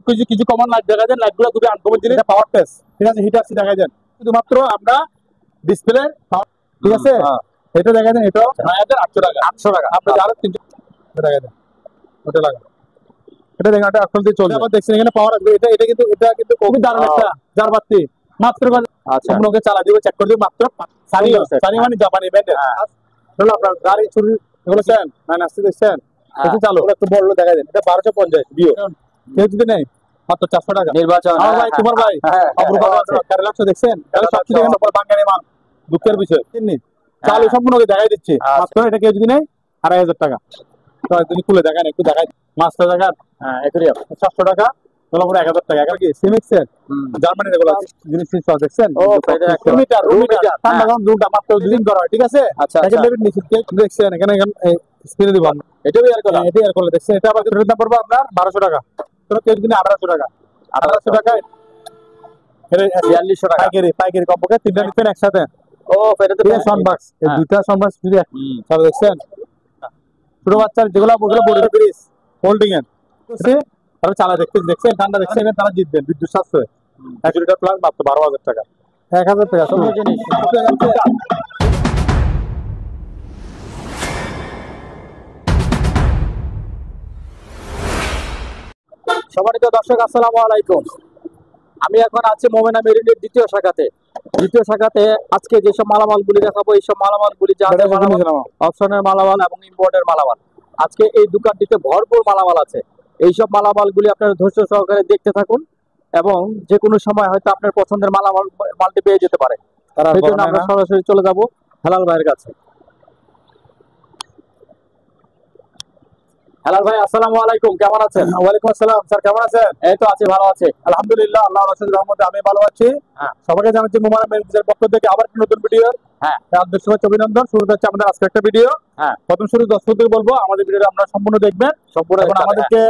কিছু কিছু common light দেখা যায়, লাইটগুলো খুবই আনকমন জিনিস, পাওয়ার টেস্ট, ঠিক আছে, হিটার সি দেখা যায় শুধুমাত্র আমরা ডিসপ্লে, ঠিক আছে, এটা দেখা যায়, এটা 9800 টাকা, 800 টাকা, আপনি আরো 300 টাকা দেন, ওটা লাগা, এটা দেখেন, এটা আসল দিয়ে চলবে। আবার দেখছেন এখানে পাওয়ার আসবে, এটা কিন্তু খুবই দারুণ একটা যার বাতি, মাত্র আচ্ছা আপনাকে চালা দিব, চেক করে দিব, মাত্র সানি মানে জাপানি ব্র্যান্ডের। হলো আপনার গাড়ি চুরি এগুলো সেন মানে আসছে দেখছেন, এটা চালু, একটু বড় দেখা দেন, এটা 1250 ভিও, কেউ যদি নেই মাত্র 400 টাকা নির্বাচন। ভাই তোমার ভাই কারেলাক্স দেখছেন, তাহলে সবকিছু এখানে উপর বাঙালি মাল, দুঃখের বিষয় চিনি চালু সম্পূর্ণ দেখাই দিচ্ছি, মাত্র এটা কেউ যদি নেই 2500 টাকা। তো যদি খুলে দেখান, একটু দেখাই মাছটা দেখান, একুরিয়াম 700 টাকা, হলো পুরো 1000 টাকা। এখন কি সিমিক্সের জার্মানির এগুলো জিনিস দেখছেন, ও রুমিটার ঠান্ডা গরম দুটো মাত্র দুদিন করা হয়, ঠিক আছে। আচ্ছা এটা লেভেল নিচে দেখছেন, এখানে স্ক্রিনে দিব আমরা, এটাও এয়ার কলা, এটা এয়ার কলা দেখছেন, এটা আবার রেট দাম পড়বে আপনার 1200 টাকা, তো কেউ যদি 1800 টাকা, 1800 টাকা, এটা 4200 টাকা পাইকারি কম্পোকে তিনটা নিতেন একসাথে। ও এটাতে সাউন্ডবক্স, এই দুইটা সাউন্ডবক্স যদি তাহলে দেখছেন, ছোট বাচ্চার যেগুলো ওগুলো বড় ব্রিজ হোল্ডিং এর তারা চালা দেখছেন ঠান্ডা দেখছেন, তারা জিতবেন বিদ্যুৎ সাশ্রয় 1 লিটার প্লাস মাত্র 12000 টাকা, 1000 টাকা সব জিনিস। সম্মানিত দর্শক, আসসালামু আলাইকুম। আমি এখন আছি মোমেনা মেরিনের দ্বিতীয় শাখাতে আজকে যেসব মালামালগুলি দেখাবো, এইসব মালামালগুলি অপশনের মালামাল এবং ইম্পোর্টের মালামাল। আজকে এই দোকানটিতে ভরপুর মালামাল আছে, এইসব মালামালগুলি আপনারা ধৈর্য সহকারে দেখতে থাকুন এবং যে কোনো সময় হয়তো আপনার পছন্দের মালটি পেয়ে যেতে পারে। সেই জন্য আমরা সরাসরি চলে যাব হেলাল ভাইয়ের কাছে। হেলাল ভাই, আসসালামু আলাইকুম, কেমন আছেন? ওয়ালাইকুম আসসালাম স্যার, কেমন আছেন? এই তো আছি, ভালো আছি আলহামদুলিল্লাহ, আল্লাহর অশেষ রহমতে আমি ভালো আছি। সবাইকে জানাচ্ছি মোমেনা মেরিনের পক্ষ থেকে আবার একটা নতুন ভিডিও, শুভেচ্ছা অভিনন্দন। শুরুতে হচ্ছে আমাদের আজকে একটা ভিডিও, প্রথম শুরু দর্শক থেকে বলবো আমাদের ভিডিওটা আপনারা সম্পূর্ণ দেখবেন, এবং আমাদেরকে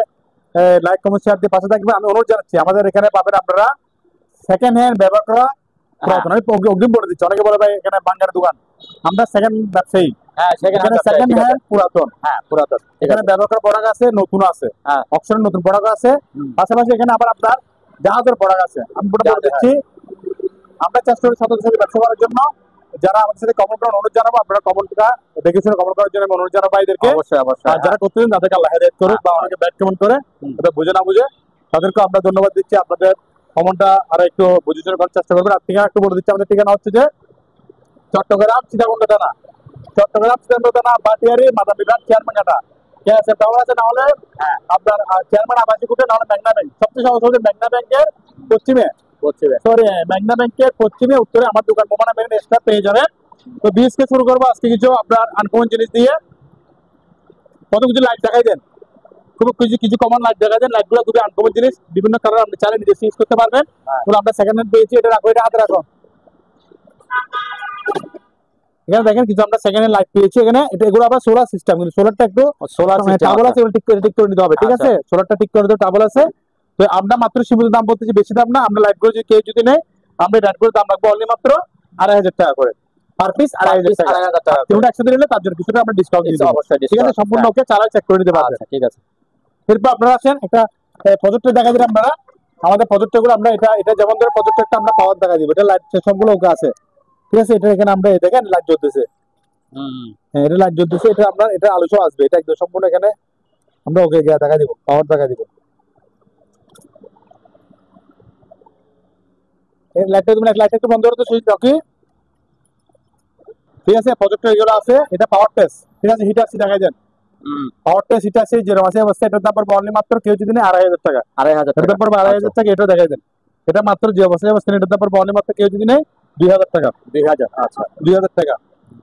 লাইক কমেন্ট শেয়ার দিয়ে পাশে থাকবেন। আমি অনুরোধ জানাচ্ছি, আমাদের এখানে পাবেন আপনারা সেকেন্ড হ্যান্ড ব্যবহার করা পুরাতন, আমি অগ্রিম বলে দিচ্ছি, অনেকে বলে ভাই এখানে বাঙ্গার দোকান, আমরা সেকেন্ড ব্যবসায়ী, সেকেন্ড হ্যান্ড পুরাতন, এখানে ব্যবহার করা প্রোডাক্ট আছে, নতুন আছে, অপশনের নতুন প্রোডাক্ট আছে, পাশাপাশি এখানে আবার আপনার জাহাজের প্রোডাক্ট আছে। আমি বলে দিচ্ছি, আমরা চেষ্টা করি শত শত ব্যবসা করার জন্য। যারা আমাদের সাথে কমেন্ট করার অনুরোধ জানাবো, আপনারা কমেন্টটা দেখে শুনে কমেন্ট করার জন্য অনুরোধ জানাবো ভাইদেরকে। আর যারা করতেছেন তাদেরকে আল্লাহ হেদায়েত করুক, বা অনেকে ব্যাড কমেন্ট করে ওটা বুঝে না বুঝে, তাদেরকে আমরা ধন্যবাদ দিচ্ছি। আপনাদের কমেন্টটা আরো একটু বুঝে শুনে করার চেষ্টা করবেন। আর ঠিকানা একটু বলে দিচ্ছি, আমাদের ঠিকানা হচ্ছে যে চট্টগ্রাম সীতাকুণ্ড থানা, বাটিয়ারি মাদারীপুর চেয়ারম্যানঘাটা, ঠিক আছে, টাওয়ার আছে, না হলে আপনার চেয়ারম্যান আবাসিক উঠে, না হলে মেঘনা ব্যাংক, সবচেয়ে সহজ হচ্ছে মেঘনা ব্যাংকের পশ্চিমে, মেঘনা ব্যাংকের পশ্চিমে উত্তরে আমার দোকান মোমেনা মেরিন স্টার পেয়ে যাবেন। তো বিএসকে শুরু করবো আজকে কিছু আপনার আনকমন জিনিস দিয়ে। কত কিছু লাইট দেখাই দেন, কিছু কমন লাইট দেখা দেন, লাইটগুলো খুবই আনকমন জিনিস, বিভিন্ন কালার আপনি চাইলে নিজে ইউজ করতে পারবেন। আমরা সেকেন্ড হ্যান্ড পেয়েছি, এটা রাখো, এটা হাতে রাখো। এখানে দেখেন কিছু আমরা সেকেন্ড হ্যান্ড লাইট পেয়েছি, এখানে এগুলো আবার সোলার সিস্টেম, কিন্তু সোলারটা একটু টাবল আছে, ঠিক করে নিতে হবে, ঠিক আছে, সোলারটা ঠিক করে দিতে টাবল আছে। তো আমরা মাত্র সীমিত দাম বলতেছি, বেশি দাম না। আমরা লাইটগুলো যদি কেউ যদি নেই, আমরা লাইটগুলোর দাম রাখবো অনলি মাত্র 2500 টাকা করে পার পিস, 2500 টাকা। কেউটা একসাথে নিলে তার জন্য কিছুটা আমরা ডিসকাউন্ট দিই, অবশ্যই, ঠিক আছে, সম্পূর্ণ ওকে চালায় চেক করে নিতে পারবেন, ঠিক আছে। এরপর আপনারা আসেন একটা প্রজেক্টর দেখা দিন, আপনারা আমাদের প্রজেক্টরগুলো আমরা এটা যেমন ধরে প্রজেক্টরটা আমরা পাওয়ার দেখা দিব, এটা লাইট সবগুলো ওকে আছে, ঠিক আছে। এটা এখানে আমরা দেখেন লাইট জ্বলতেছে, হ্যাঁ এটা লাইট জ্বলতেছে, এটা আমরা এটা আলোচনা আসবে, এটা একদম সম্পূর্ণ এখানে আমরা ওকে দেখা দিব, পাওয়ার দেখা দিব। এই লাইটটা তুমি লাইটটা একটু বন্ধ করতে সুইচ রাখি, ঠিক আছে। প্রজেক্টর এগুলো আছে, এটা পাওয়ার টেস্ট, ঠিক আছে, হিটার সি দেখাই দেন, পাওয়ার টেস্ট হিটার সি যেরকম আছে অবস্থা, এটার দাম পড়বে অনলি মাত্র কেউ যদি নেই 2500 টাকা, 2500 টাকা, এটা দেখাই দেন। এটা মাত্র যে অবস্থায় অবস্থা, এটার দাম পড়বে অনলি মাত্র কেউ যদি নেই 2000 টাকা, 2000, আচ্ছা 2000 টাকা,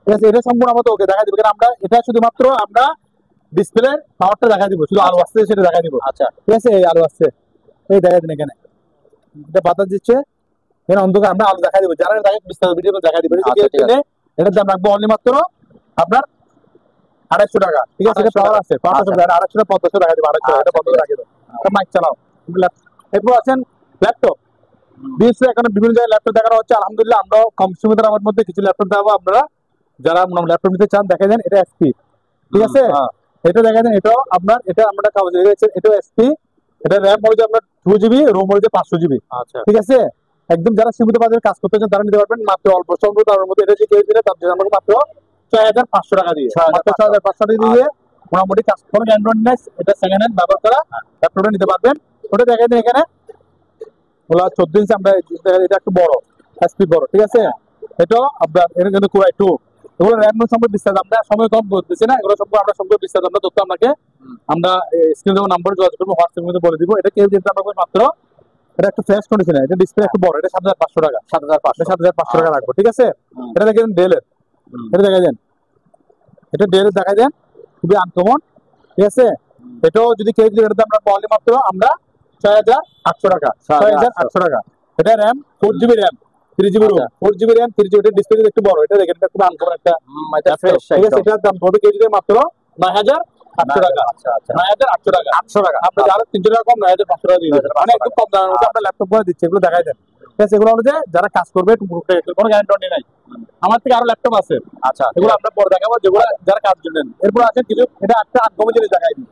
ঠিক আছে। এটা সম্পূর্ণ আমাদের ওকে দেখা দিব, কারণ আমরা এটা শুধুমাত্র আমরা ডিসপ্লে পাওয়ারটা দেখা দিব, শুধু আলো আসছে সেটা দেখা দিব, আচ্ছা, ঠিক আছে। এই আলো আসছে, এই দেখা দিন, এখানে এটা বাতাস দিচ্ছে, এখানে অন্ধকার, আমরা আলো দেখা দিব, যারা দেখে বিস্তারিত ভিডিও দেখা দিব। এটার দাম রাখবো অনলি মাত্র আপনার 250 টাকা, ঠিক আছে। এটা পাওয়ার আছে 500 টাকা, 250 1500 টাকা দিব, 250 টাকা, এটা বন্ধ রাখি দাও। মাইক চালাও। এরপর আছেন ল্যাপটপ, বিএসসি এখন বিভিন্ন জায়গায় ল্যাপটপ দেখানো হচ্ছে, আলহামদুলিল্লাহ আমরা কম সময়ের আমার মধ্যে কিছু ল্যাপটপ দেখাবো। আপনারা যারা ল্যাপটপ নিতে চান দেখা দেন, এটা এসপি, ঠিক আছে, এটা দেখা দেন, এটাও আপনার, এটা আমরা কাগজ রেখেছেন, এটাও এসপি, এটা র্যাম হচ্ছে আপনার 2 GB, রোম হচ্ছে 500 GB। আচ্ছা ঠিক আছে, একদম যারা সীমিত বাজারে কাজ করতে চান তারা নিতে পারবেন মাত্র অল্প সময় তার মধ্যে। এটা যে কেউ দিলে তার জন্য আমাকে মাত্র 6500 টাকা দিয়ে, মাত্র 6500 টাকা দিয়ে মোটামুটি কাজ কোনো অ্যান্ড্রয়েড নেই, এটা সেকেন্ড হ্যান্ড ব্যবহার করা ল্যাপটপটা নিতে পারবেন। ওটা দেখা যায় এখানে ওলা 14 ইঞ্চি, আমরা এটা একটু বড় এসপি বড়। ঠিক আছে, এটা আপনার এটা কিন্তু কোরাই 2। এগুলো র্যাম সম্পর্কে বিস্তারিত আমরা সময় কম বলতেছি না, এগুলো সম্পর্কে আমরা সম্পর্কে বিস্তারিত আমরা তথ্য আপনাকে আমরা স্ক্রিনে নাম্বার যোগাযোগ করবো, হোয়াটসঅ্যাপের মধ্যে বলে দিব। এটা কেউ যেতে আমরা মাত্র, এটা একটু ফ্রেশ কন্ডিশনে, এটা ডিসপ্লে একটু বড়, এটা 7500 টাকা, 7500 টাকা রাখবো। ঠিক আছে, এটা দেখেন ডেলের, এটা দেখা যান, এটা ডেলের দেখা যান, খুবই আনকমন। ঠিক আছে, এটাও যদি কেউ যদি এটাতে আমরা পাওয়ালি মাত্র আমরা 6800 টাকা, 6800 টাকা। এটা RAM 4 GB RAM, 3 GB ROM, 4 GB RAM, 3 GB, এটা ডিসপ্লে একটু বড়, এটা দেখেন, এটা খুব আনকমন একটা। ঠিক আছে, এটার দাম পড়বে কেউ যদি মাত্র 9800 টাকা। 9800 টাকা, 800 টাকা। আমরা যারা 300 টাকা কম 9500 টাকা দিয়ে দিচ্ছি, মানে একদম কম দামের মধ্যে আমরা ল্যাপটপ করে দিচ্ছি। এগুলো দেখাই দেন। ঠিক আছে, এগুলো হলো যে যারা কাজ করবে কোনো গ্যারান্টি নাই। আমার থেকে আরো ল্যাপটপ আছে, আচ্ছা, এগুলো আমরা পরে দেখাবো, যেগুলো যারা কাজ জন্য। এরপর আছে কিছু, এটা একটা আনকমন জিনিস দেখাই দিই।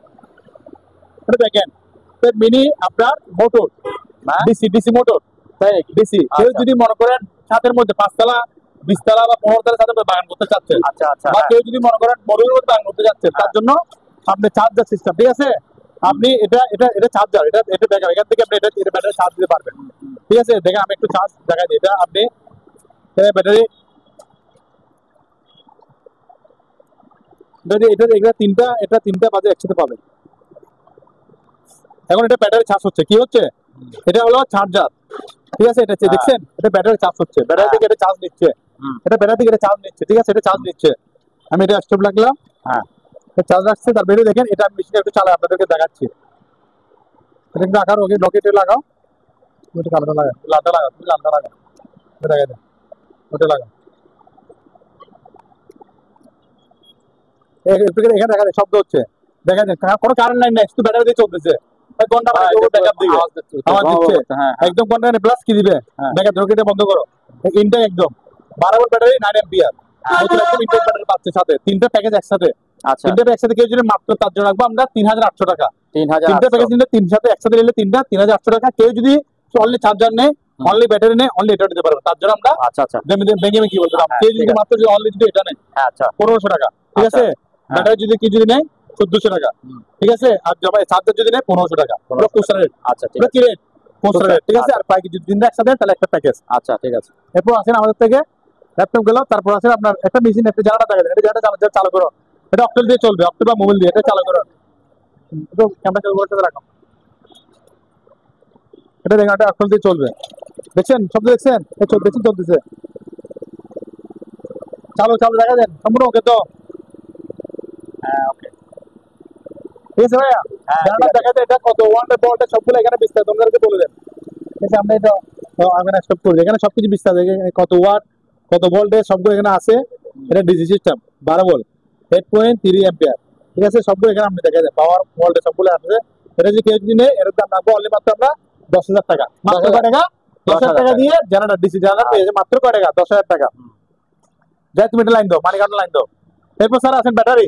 এটা দেখেন মিনি আপনার মোটর, ডিসি মোটর, তাই ডিসি। কেউ যদি মনে করেন ছাদের মধ্যে 5 তলা 20 তলা বা 15 তলা ছাদের মধ্যে বাগান করতে চাচ্ছেন, আচ্ছা আচ্ছা, বা কেউ যদি মনে করেন মরুর মধ্যে বাগান করতে যাচ্ছেন, তার জন্য আপনি চার্জার সিস্টেম। ঠিক আছে, আপনি এটা চার্জার, এটা ব্যাকআপ, এখান থেকে আপনি এটা ব্যাটারি চার্জ দিতে পারবেন। ঠিক আছে, দেখেন আমি একটু চার্জ দেখাই দিই। এটা আপনি ব্যাটারি, এটা তিনটা বাজে একসাথে পাবেন। এখন এটা ব্যাটারি চার্জ হচ্ছে, কি হচ্ছে, এটা হলো চার্জার। ঠিক আছে, এটা দেখছেন, এটা ব্যাটারি চার্জ হচ্ছে, ব্যাটারি থেকে এটা চার্জ নিচ্ছে, এটা ব্যাটারি থেকে এটা চার্জ নিচ্ছে। ঠিক আছে, এটা চার্জ নিচ্ছে। আমি এটা স্টপ লাগলাম, হ্যাঁ, চার্জ রাখছে। তার বেরিয়ে দেখেন, এটা আমি মেশিনে একটু চালাই আপনাদেরকে দেখাচ্ছি। এটা একটু আকার ওকে লকেটে লাগাও, ওটা কালোটা লাগাও, লালটা লাগাও, তুমি লালটা লাগাও, এটা দেখাই দেন, ওটা লাগাও। এখানে দেখা যায় শব্দ হচ্ছে, দেখা যায় কোনো কারেন্ট নাই, শুধু ব্যাটারি দিয়ে চলতেছে। ঘন্টা ব্যাকআপ দিবে, আওয়াজ দিচ্ছে, একদম ঘন্টা প্লাস কি দিবে, ব্যাকআপ রকেটে বন্ধ করো। ইনটেক একদম 12 ভোল্ট ব্যাটারি, 9 এম্পিয়ার, একদম ইনটেক ব্যাটারি পাচ্ছে সাথে, তিনটা প্যাকেজ একসাথে। আচ্ছা, তিনটা একসাথে কেউ যদি মাত্র তার জন্য রাখবো আমরা 3800 টাকা। তিনটা প্যাকেজ নিলে তিনটাতে একসাথে নিলে 3800 টাকা। কেউ যদি অনলি চার্জার নেই, অনলি ব্যাটারি নেই, অনলি এটা দিতে পারবে, তার জন্য আমরা আচ্ছা আচ্ছা ভেঙে কি বলতে কেউ যদি মাত্র অনলি যদি এটা নেই, আচ্ছা 1500 টাকা। ঠিক আছে, ব্যাটারি যদি কি যদি নেই 1400 টাকা। ঠিক আছে, আর চার্জার যদি নেই 1500 টাকা। আচ্ছা, কি রেট, ঠিক আছে। আর প্যাকেজ যদি তিনটা একসাথে তাহলে একটা প্যাকেজ। আচ্ছা, ঠিক আছে। এরপর আসেন আমাদের থেকে ল্যাপটপ গেল, তারপর আসেন আপনার একটা মেশিন, একটা জায়গাটা দেখা যায়, এটা জায়গাটা চালু করো, এটা অক্টেল দিয়ে চলবে, অক্টেল বা মোবাইল দিয়ে এটা চালু করো। একটু ক্যামেরা চালু করে রাখো, এটা দেখেন, এটা অক্টেল দিয়ে চলবে। দেখছেন শব্দ, দেখছেন দেখছেন চলতেছে, চালু দেখা দেন সম্পূর্ণ ওকে তো, হ্যাঁ ওকে। ঠিক আছে ভাইয়া, জানাটা দেখা যায় এটা কত ওয়াটের বলটা সবগুলো এখানে বিস্তারিত তোমাদেরকে বলে দেন। ঠিক আছে, আমরা এটা আমরা স্টপ করি, এখানে সবকিছু বিস্তারিত, কত ওয়াট কত ভোল্টেজ সবগুলো এখানে আছে। এটা ডিসি সিস্টেম 12 ভোল্ট, 8.3 অ্যাম্পিয়ার। ঠিক আছে, সবগুলো এখানে আপনি দেখা যায়, পাওয়ার ভোল্টেজ সবগুলো আছে। এটা যদি কেউ যদি নেই, এর দাম রাখবো অনলি মাত্র আমরা 10,000 টাকা। মাত্র কয় টাকা, 10,000 টাকা দিয়ে জেনারেটর ডিসি জেনারেটর পেয়েছে মাত্র কয় টাকা, 10,000 টাকা। যাই তুমি এটা লাইন দাও, মানিকান্ড লাইন দাও। এরপর স্যার আছেন ব্যাটারি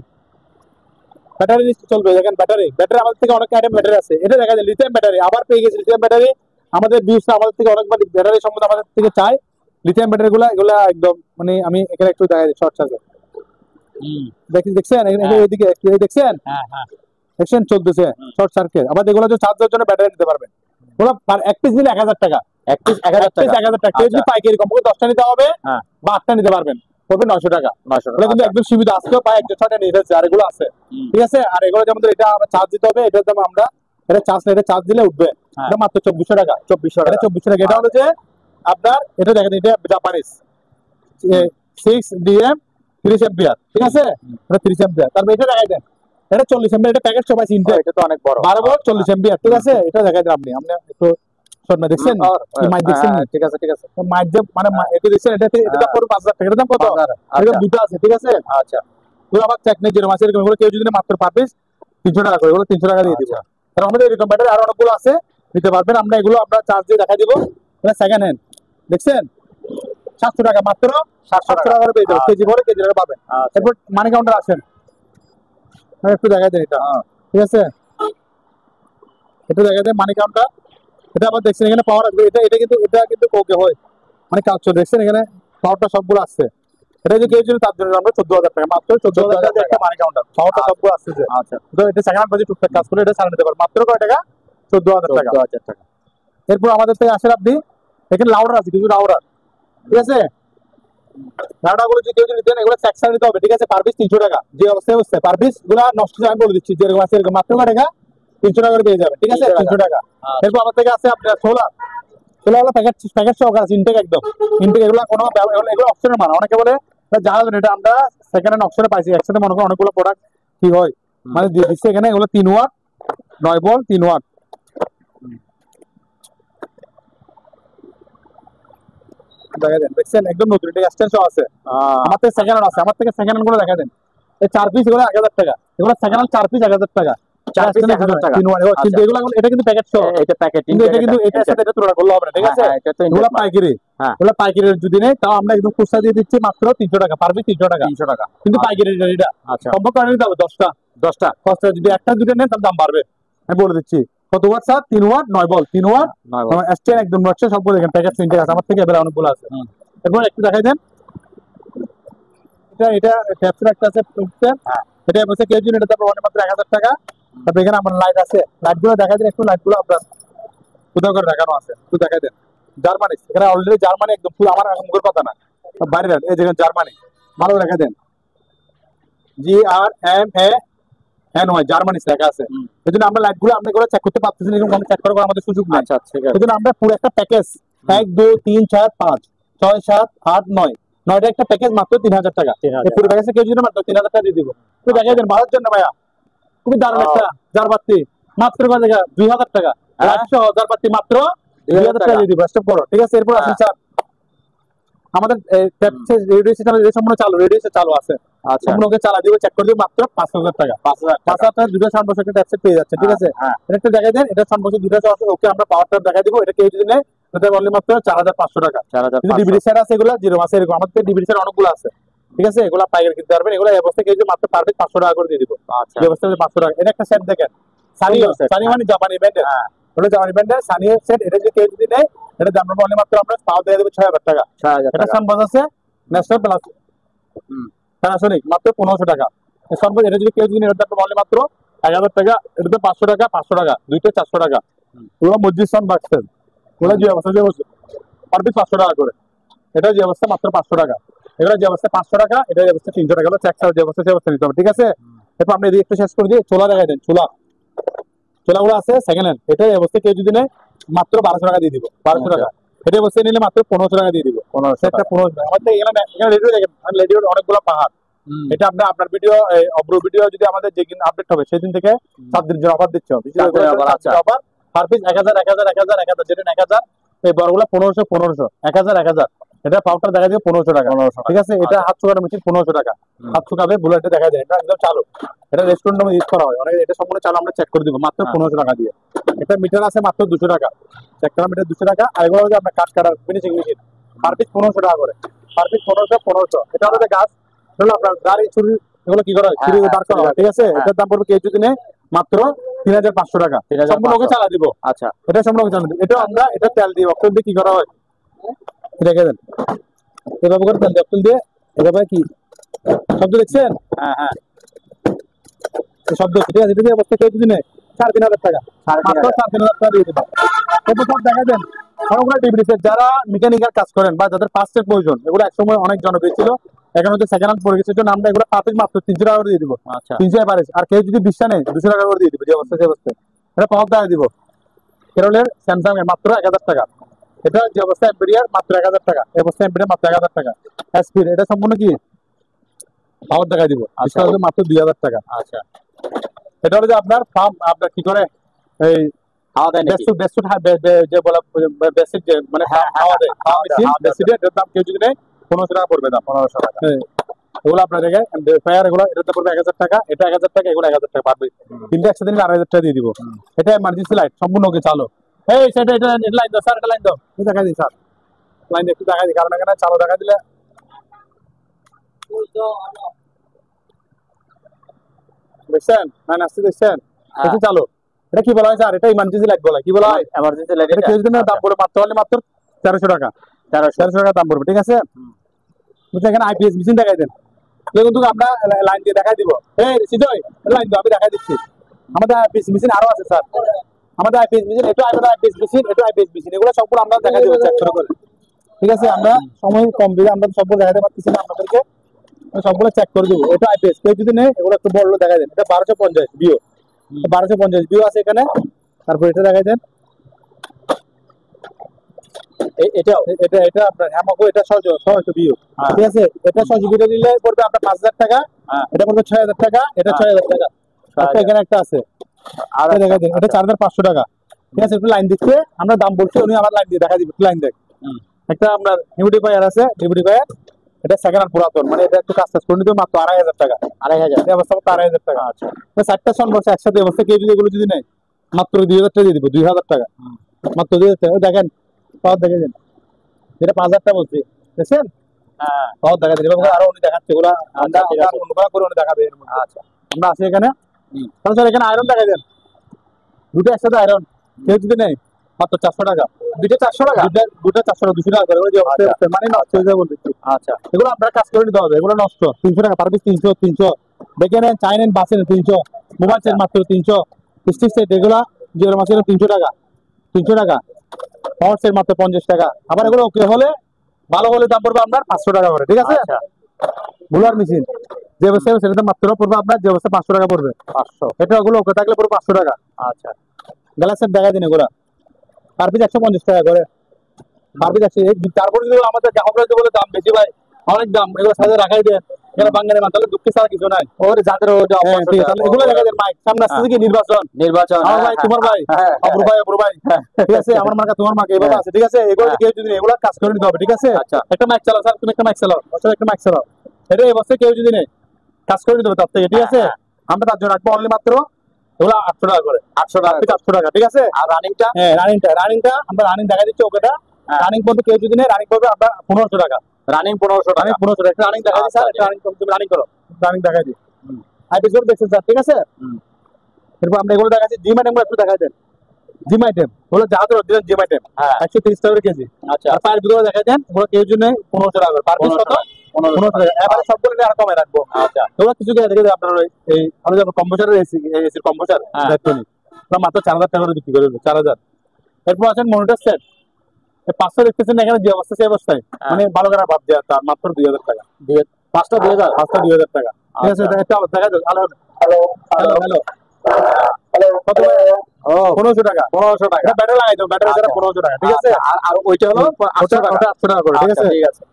চলবে, দেখেন ব্যাটারি আমাদের থেকে অনেক আইটেম ব্যাটারি আছে। এটা দেখা যায় লিথিয়াম ব্যাটারি, আবার পেয়ে গেছে লিথিয়াম ব্যাটারি। আমাদের বিউসটা আমাদের থেকে অনেকবার ব্যাটারি সম্বন্ধে আমাদের থেকে চাই। লিথিয়াম ব্যাটারি এগুলা একদম মানে আমি এখানে একটু দেখাই শর্ট সার্কিট, দেখছেন এইদিকে দেখছেন, দেখছেন চলতেছে শর্ট সার্কিট। আবার এগুলো চার্জ দেওয়ার জন্য ব্যাটারি নিতে পারবেন। ওরা এক পিস নিলে 1000 টাকা, এক পিস 1000 টাকা। কেউ যদি পাইকারি কমপক্ষে 10টা নিতে হবে বা 8টা নিতে পারবেন, পড়বে 900 টাকা। কিন্তু একদম সুবিধা, আজকেও পাই 1-6টা নিয়ে ফেলছে, আর এগুলো আছে। ঠিক আছে, আর এগুলো যেমন এটা আমরা চার্জ দিতে হবে, এটার দাম আমরা এটা চার্জ দিলে উঠবে, এটা মাত্র 2400 টাকা। 2400 টাকা। এটা হলো যে আপনার, এটা দেখেন, এটা জাপানিজ 6DM 30 এম্পিয়ার। ঠিক আছে, এটা 30 এম্পিয়ার। তারপর এটা দেখাই দেন, এটা 40 এম্পিয়ার, এটা প্যাকেজ সবাই চিনতে, এটা তো অনেক বড়, 12 ভোল্ট 40 এম্পিয়ার। ঠিক আছে, এটা দেখাই দেন আপনি একটু শর্ট দেখছেন, মাইক দেখছেন, ঠিক আছে মাইক যে মানে এটা দেখছেন, এটা দাম পড়বে 5000 টাকা। এর দাম কত, এরকম দুটো আছে। ঠিক আছে, আচ্ছা, তো আবার টেকনিক যেরকম আছে এরকম কেউ যদি মাত্র পার পিস 300 টাকা করে, এগুলো 300 টাকা দিয়ে দিব। কারণ আমাদের এরকম ব্যাটারি আরো অনেকগুলো আছে, নিতে পারবেন। আমরা এগুলো আমরা চার্জ দিয়ে দেখাই দিব। এটা সেকেন্ড হ্যান্ড, দেখছেন 700 টাকা, মাত্র 700 টাকা করে পেয়ে যাবেন, কেজি ভরে কেজি পাবেন। এরপর মানি কাউন্টার আসেন, একটু দেখাই দেন এটা। ঠিক আছে, এটা দেখা যায় মানি কাউন্টার, এটা আবার দেখছেন এখানে পাওয়ার আসবে, এটা কিন্তু ওকে হয়, মানে কাজ চলে দেখছেন এখানে পাওয়ারটা সবগুলো আসছে। এটা যদি কেউ যদি তার জন্য আমরা 14,000 টাকা, মাত্র 14,000 টাকা একটা মানি কাউন্টার, পাওয়ারটা সবগুলো আসছে। আচ্ছা, তো এটা সেকেন্ড হ্যান্ড বাজে টুকটাক কাজ করে এটা ছাড়া নিতে পারে মাত্র কয় টাকা? 14,000 টাকা। 14,000 টাকা। এরপর আমাদের থেকে আসেন আপনি, এখানে লাউডার আছে, কিছু লাউডার, ঠিক আছে। লাউডার গুলো যদি কেউ যদি দেন এগুলো সেকশন নিতে হবে, ঠিক আছে। পার পিস 300 টাকা, যে অবস্থায় অবস্থায় পার পিস গুলা নষ্ট আমি বলে দিচ্ছি, যেরকম আছে এরকম মাত্র কয় টাকা? 300 টাকা করে পেয়ে যাবে, ঠিক আছে, 300 টাকা। এরপর আমার থেকে আছে আপনার সোলার, সোলার হলো প্যাকেট প্যাকেট সহকারে আছে, ইনটেক একদম ইনটেক, এগুলো কোনো এগুলো অপশনের মাল, অনেকে বলে জাহাজ, এটা আমরা সেকেন্ড হ্যান্ড অপশনে পাইছি, একসাথে মনে করেন অনেকগুলো প্রোডাক্ট কি হয় মানে দিয়ে দিচ্ছে এখানে, এগুলো 3 ওয়াট 9 ভোল্ট 3 ওয়াট। দেখছেন একদম নতুন, এটা এক্সটেনশন আছে, আমার থেকে সেকেন্ড হ্যান্ড আছে, আমার থেকে সেকেন্ড হ্যান্ড গুলো দেখা দেন। এই 4 পিস এগুলো 1000 টাকা, এগুলো সেকেন্ড হ্যান্ড 4 পিস 1000 টাকা, 4 পিস 1000 টাকা। কিন্তু এগুলো এটা কিন্তু প্যাকেট সহ, এটা প্যাকেট, কিন্তু এটা কিন্তু এটার সাথে এটা তুলনা করলে হবে না, ঠিক আছে। এগুলো পাইকারি, এগুলো পাইকারি যদি নেই তাও আমরা একদম খুচরা দিয়ে দিচ্ছি মাত্র 300 টাকা, পার পিস 300 টাকা, 300 টাকা। কিন্তু পাইকারি এটা। আচ্ছা, সম্ভব করে নিতে হবে 10টা খুচরা, যদি একটা দুটো নেন তার দাম বাড়বে, আমি বলে দিচ্ছি। কত watt sir? 3 watt 9 volt, 3 watt এসটেন একদম নচ্ছে, সবগুলো এখানে প্যাকেট সিনটেক আছে, আমার থেকে এবারে অনেকগুলো আছে। এরপর একটু দেখাই দেন, এটা ক্যাপচার একটা আছে, এটা বলছে কেউ যদি এটা তারপর মাত্র 1000 টাকা। তারপর এখানে আমার লাইট আছে, লাইটগুলো দেখাই দেন একটু, লাইটগুলো আপনার কোথাও করে দেখানো আছে, একটু দেখাই দেন। জার্মানি, এখানে অলরেডি জার্মানি একদম পুরো, আমার মুখের কথা না, বাইরের, এই যেখানে জার্মানি ভালো দেখা দেন, GRMANY জার্মানি লেখা আছে। এই জন্য আমরা লাইটগুলো আপনি করে চেক করতে পারতেছেন, এরকম কোনো চেক করার আমাদের সুযোগ নেই। আচ্ছা, ঠিক আছে। এই জন্য আমরা পুরো একটা প্যাকেজ 1 2 3 4 5 6 7 8 9 9টা একটা প্যাকেজ মাত্র 3,000 টাকা। এই পুরো প্যাকেজে কেউ যদি মাত্র 3,000 টাকা দিয়ে দিব, তো দেখাই দেন ভালোর জন্য ভাইয়া, খুবই দারুণ একটা জারবাতি, মাত্র কত টাকা? 2,000 টাকা, 100 জারবাতি মাত্র 2,000 টাকা দিয়ে দিব, স্টপ করো, ঠিক আছে। এরপর আসেন স্যার, আমাদের রেডিও সম্পূর্ণ চালু, রেডিও চালু আছে, সম্পূর্ণ চালা দিব, চেক করে দিব মাত্র 5,000 টাকা, 5,000 টাকা দুটো সাউন্ড বক্স একটা ট্যাপসেট পেয়ে যাচ্ছে, ঠিক আছে। এটা একটা দেখাই দেন, এটা সাউন্ড বক্স দুটো ওকে, আমরা পাওয়ারটা দেখাই দিব, এটা কেউ যদি নেয় এটা বললে মাত্র 4,500 টাকা। কিন্তু ডিভিডি সেট আছে, এগুলো জিরো আছে, এরকম আমাদের ডিভিডি সেট অনেকগুলো আছে, ঠিক আছে। এগুলো পাইকারি কিনতে পারবেন, এগুলো এই অবস্থায় কেউ যদি মাত্র পার পিস 500 টাকা করে দিয়ে দিব, এই অবস্থায় 500 টাকা। এটা একটা সেট দেখেন, সানি মানে জাপানি ব্র্যান্ডের, ওটা জাপানি ব্র্যান্ডের সানি সেট, এটা যদি কেউ যদি নেয় এটা দাম বললে মাত্র আমরা পাওয়া দিয়ে দেবো 6,000 টাকা। এটা সানবাস আছে ন্যাশনাল প্লাস প্যানাসোনিক, মাত্র 1,500 টাকা। সানবাস এটা যদি কেউ যদি নেয় এটা বললে মাত্র 1,000 টাকা, এটাতে 500 টাকা 500 টাকা, দুইটা 400 টাকা। ওগুলো মসজিদ সানবাক্সের, ওগুলো যে অবস্থা পার পিস 500 টাকা করে, এটা যে অবস্থা মাত্র 500 টাকা, এগুলো যে অবস্থা 500 টাকা, এটা যে অবস্থা 300 টাকা, চেক যে অবস্থা সে অবস্থা নিতে হবে, ঠিক আছে। এরপর আপনি এদিকে একটু শেষ করে দিয়ে ছোলা দেখাই দেন, ছোলাগুলো আছে সেকেন্ড হ্যান্ড, এটা এই অবস্থায় কেউ যদি নেয় মাত্র 1,200 টাকা দিয়ে দিব, 1,200 টাকা। এটা অবস্থায় নিলে মাত্র 1,500 টাকা দিয়ে দিব, 1,500 আমাদের এখানে রেডিও দেখেন, রেডিওর অনেকগুলো পাহাড়। এটা আপনার ভিডিও অব্রো ভিডিও যদি আমাদের যেদিন আপডেট হবে সেদিন থেকে 7 দিনের জন্য অফার দিচ্ছে, অফার পার পিস 1,000 1,000 1,000 1,000, যেটা 1,000, এই বড়গুলো 1,500 1,500 1,000 1,000। এটা পাউডার দেখা দিয়ে 1,500 টাকা, ঠিক আছে। এটা হাত শুকানো মেশিন 1,500 টাকা, হাত শুকাবে বুলেটে দেখা যায়, এটা একদম চালু, এটা রেস্টুরেন্টে ইউজ করা হয় অনেক, এটা সম্পূর্ণ চালু, আমরা চেক করে দিব মাত্র 1,500 টাকা দিয়ে। এটা মিটার আছে মাত্র 200 টাকা, চেক করা মিটার 200 টাকা। আর এগুলো হচ্ছে আপনার কাঠ কাটার ফিনিশিং মেশিন, পার পিস 1,500 টাকা করে, পার পিস 1,500। এটা হলো গাছ, হলো আপনার গাড়ি ছুরি, এগুলো কি করা হয়, ছুরি দাঁড় করা হয়, ঠিক আছে। এটার দাম পড়বে কেউ যদি নেয় মাত্র 3,500 টাকা, সম্পূর্ণ ওকে চালা দিব। আচ্ছা, এটা সম্পূর্ণ চালা দিব। এটা আমরা এটা তেল দিয়ে অক্সিজেন দিয়ে কি করা হয় দেখে দেন, এভাবে করে তেল দিয়ে অক্সিজেন দিয়ে এভাবে কি শব্দ দেখছেন, হ্যাঁ শব্দ, ঠিক আছে। এটা অবস্থা কেউ যদি নেয় 3,500 টাকা, মাত্র 3,500 টাকা দিয়ে দেবো। এরপর সব দেখা দেন সবগুলো ডিভিডি সেট, যারা মেকানিক্যাল কাজ করেন বা যাদের পার্টসের প্রয়োজন, এগুলো একসময় অনেক জনপ্রিয় ছিল, এখন হচ্ছে সেকেন্ড হ্যান্ড পড়ে গেছে, জন্য আমরা এগুলো পার পিস মাত্র 300 টাকা করে দিয়ে দিব, 300 পারে। আর কেউ যদি 20টা নেয় 200 টাকা করে দিয়ে দিব, যে অবস্থা সে অবস্থায় এটা পাওয়ার দেওয়া দিব। কেরলের স্যামসাং এর মাত্র 1,000 টাকা, এটা যে অবস্থা এম্পিরিয়ার মাত্র 1,000 টাকা, এই অবস্থা এম্পিরিয়ার মাত্র 1,000 টাকা। এসপি এটা সম্পূর্ণ কি পাওয়ার দেখা দিব, মাত্র 2,000 টাকা। আচ্ছা, এটা হলো যে আপনার ফার্ম, আপনার কি করে এই যে বলা বেসিক, যে মানে হাওয়া দেয়, হাওয়া মেশিন বেসিক, এটার দাম কেউ যদি নেয় 1,500 টাকা পড়বে, দাম 1,500 টাকা। এগুলো আপনার জায়গায় ফায়ার, এগুলো এটা পড়বে 1,000 টাকা, এটা 1,000 টাকা, এগুলো 1,000 টাকা পারবে, কিন্তু একসাথে নিলে 2,500 টাকা দিয়ে দিব। এটা এমার্জেন্সি লাইট, সম্পূর্ণ ওকে চালু। এই সেটা এটা লাইন দাও স্যার, এটা লাইন দাও, দেখা দিই স্যার, লাইন একটু দেখা দিই, কারণ এখানে চালু দেখা দিলে দেখছেন লাইন আসতে, দেখছেন চালু, এটা কি বলা হয় স্যার? এটা ইমার্জেন্সি লাইট বলা হয়। কি বলা হয়? Emergency light. এটা কেউ যদি না দাম পড়ে মাত্র 1300 টাকা। 1300 টাকা দাম পড়বে, ঠিক আছে? বুঝছেন? এখানে আইপিএস মেশিন দেখাই দেন। কিন্তু আমরা লাইন দিয়ে দেখাই দিব। এই সিজয় লাইন দিয়ে আমি দেখাই দিচ্ছি। আমাদের আইপিএস মেশিন আরো আছে স্যার। আমাদের আইপিএস মেশিন, এটা আমাদের আইপিএস মেশিন, এটা আইপিএস মেশিন, এগুলো সবগুলো আমরা দেখাই দিব চেক করে। ঠিক আছে? আমরা সময় কম দিলে আমরা সবগুলো দেখাতে পারতেছি না আপনাদেরকে, সবগুলো চেক করে দিব। এটা আইপিএস, কেউ যদি নেই এগুলো একটু বড় দেখাই দেন। এটা 1250 বিও, 1250 বিও আছে এখানে। তারপর এটা দেখাই দেন। এটা আপনার হ্যামাকো, এটা 600 বিও, ঠিক আছে? এটা 6 জিবি নিলে পড়বে আপনার 5000 টাকা, এটা পড়বে 6000 টাকা, এটা 6000 টাকা। এখানে একটা আছে, আর দেখাই দেন, এটা 4500 টাকা, ঠিক আছে? একটু লাইন দিচ্ছে, আমরা দাম বলছি, উনি আমার লাইন দিয়ে দেখাই দিবে, লাইন দেখ। একটা আপনার হিউমিডিফায়ার আছে, হিউমিডিফায়ার, এটা সেকেন্ড হ্যান্ড পুরাতন, মানে এটা একটু কাজ করে নিতে মাত্র 2500 টাকা। 2500 এই অবস্থা, 2500 টাকা। আচ্ছা, 4টা সন বসে একসাথে অবস্থা, কেউ যদি এগুলো যদি নেয় মাত্র 2000 টাকা দিয়ে দিব, 2000 টাকা মাত্র 2000 টাকা। দেখেন পাওয়ার দেখে দেন, এটা 5000 টাকা বলছি, দেখছেন? হ্যাঁ, পাওয়ার দেখা দিন। আরো উনি দেখাচ্ছে, ওগুলা আমরা অনুভব করে উনি দেখাবে। আচ্ছা, আমরা আছি এখানে। তাহলে স্যার এখানে আয়রন দেখাই দেন, দুটো একসাথে আয়রন, কেউ যদি নেই মাত্র 400 টাকা। দুটো 400 টাকা, দুটো 400 টাকা, 200 টাকা করে ওই যে অবস্থা, মানে নষ্ট হয়ে যাবে বলতে। আচ্ছা, এগুলো আপনারা কাজ করে নিতে হবে, এগুলো নষ্ট। 300 টাকা পার পিস, 300 দেখে নেন, চাইনেন বাসেন 300, মোবাইল সেট মাত্র 300, স্টিক সেট এগুলা যেগুলো মাসে 300 টাকা, 300 টাকা। পাওয়ার সেট মাত্র 50 টাকা। আবার এগুলো ওকে হলে, ভালো হলে দাম পড়বে আপনার 500 টাকা করে, ঠিক আছে? বুলার মেশিন যে অবস্থা সেটা মাত্র পড়বে আপনার, যে অবস্থা 500 টাকা পড়বে, 500। এটা ওগুলো ওকে থাকলে পড়বে 500 টাকা। আচ্ছা, গ্যালাক্সের দেখা দিন, এগুলা পার পিস 150 টাকা করে, পার পিস 100। তারপরে যদি আমাদের গ্রাহকরা যদি বলে দাম বেশি ভাই, অনেক দাম, এগুলো সাথে রাখাই দেন, এগুলো বাঙালি মাতালে দুঃখে ছাড়া কিছু নাই। ওর যাদের এগুলো দেখা দেন। মাইক সামনে আসছে কি নির্বাচন, আমার ভাই, তোমার ভাই, অপর ভাই, অপর ভাই, ঠিক আছে? আমার মার্কা, তোমার মার্কা, এইভাবে আছে, ঠিক আছে? এগুলো কেউ যদি এগুলো কাজ করে নিতে হবে, ঠিক আছে? একটা মাইক চালাও স্যার, তুমি একটা মাইক চালাও, একটা মাইক চালাও, এটা এই বছর কেউ যদি নেই কাজ করে নিতে হবে তার থেকে, ঠিক আছে? আমরা তার জন্য রাখবো অনলি মাত্র ওগুলো 800 টাকা করে, 800 টাকা, 800 টাকা, ঠিক আছে? আর রানিংটা, হ্যাঁ রানিংটা আমরা রানিং দেখা দিচ্ছি, ওকেটা রানিং পড়বে, কেউ যদি নেই রানিং পড়বে আপনার 1500 টাকা। রানিং 1500 টাকা, 1500 টাকা রানিং দেখা দিচ্ছি স্যার, রানিং তুমি রানিং করো, রানিং দেখাই দিই। আইপিএস গুলো দেখছেন স্যার, ঠিক আছে? এরপর আমরা এগুলো দেখাচ্ছি, জিম আইটেম একটু দেখাই দেন। জিম আইটেম হলো যাদের অরিজিনাল জিম আইটেম, 130 টাকা কেজি। আচ্ছা, আর পায়ের দুটো দেখাই দেন, ওগুলো কেউ যদি নেই 1500 টাকা পার পিস, কত? 1500 টাকা। এবারে সবগুলো আর কমে রাখবো। আচ্ছা, ওগুলো কিছু দেখে আপনার এই আমাদের কম্পিউটারের এসির কম্পিউটার দায়িত্ব নেই, মাত্র 4000 টাকা করে বিক্রি করে দেবো, 4000। এরপর আছেন মনিটর সেট, 500 দেখতেছেন এখানে যে অবস্থা, সেই অবস্থায় মানে ভালো করে ভাব দেওয়া, তার মাত্র 2000 টাকা। 5টা 2000, 5টা 2000 টাকা, ঠিক আছে? এটা দেখা যাবে। Hello hello hello hello hello, কত? 1500 টাকা, 1500 টাকা। ব্যাটারি লাগাই দাও, ব্যাটারি ছাড়া 1500 টাকা, ঠিক আছে? আর ওইটা হলো 800 টাকা, 800 টাকা করে, ঠিক আছে? ঠিক আছে,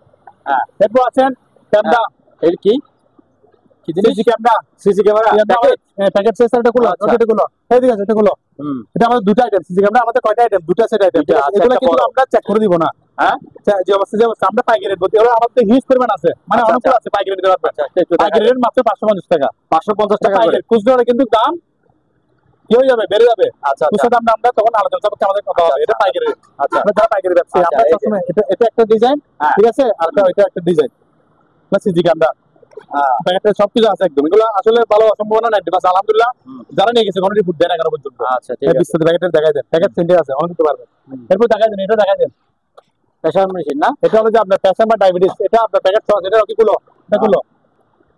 হ্যাঁ। এরপর আছেন ক্যামেরা, এর কি CC camera, CC camera packet size, এটা গুলো, এটা গুলো এই দিকে আছে, এটা গুলো। এটা আমাদের দুটো আইটেম সিসি ক্যামেরা, আমাদের কয়টা আইটেম? দুটো সেট আইটেম। এগুলো কিন্তু আমরা চেক করে দিব না, হ্যাঁ? যে অবস্থা আমরা পাইকারি রেট বলতে, এগুলো আমাদের হিউজ পরিমাণ আছে, মানে অনেকগুলো আছে, পাইকারি রেট দিতে পারবেন। পাইকারি রেট মাত্র 550 টাকা, 550 টাকা করে। খুচরা কিন্তু দাম কি হয়ে যাবে, বেড়ে যাবে। আচ্ছা, খুচরা দাম আমরা তখন আলোচনা করতে আমাদের কথা হবে। এটা পাইকারি রেট। আচ্ছা, আমরা যারা পাইকারি ব্যবসায়ী, আমরা সবসময় এটা একটা ডিজাইন, ঠিক আছে? আর এটা একটা ডিজাইন, সিসি ক্যামেরা প্যাকেটে সবকিছু আছে একদম। এগুলো আসলে ভালো সম্ভাবনা 90%, আলহামদুলিল্লাহ। যারা নিয়ে গেছে কোনো রিপোর্ট দেন এখনো পর্যন্ত। আচ্ছা, ঠিক আছে, বিস্তারিত প্যাকেটের দেখাই দেন, প্যাকেট সেন্টার আছে, অনেক দিতে পারবেন। এরপর দেখাই দেন, এটা দেখাই দেন, প্রেসার মেশিন না, এটা হলো যে আপনার প্রেসার বা ডায়াবেটিস, এটা আপনার প্যাকেট সহ, এটা কিগুলো, এটা গুলো,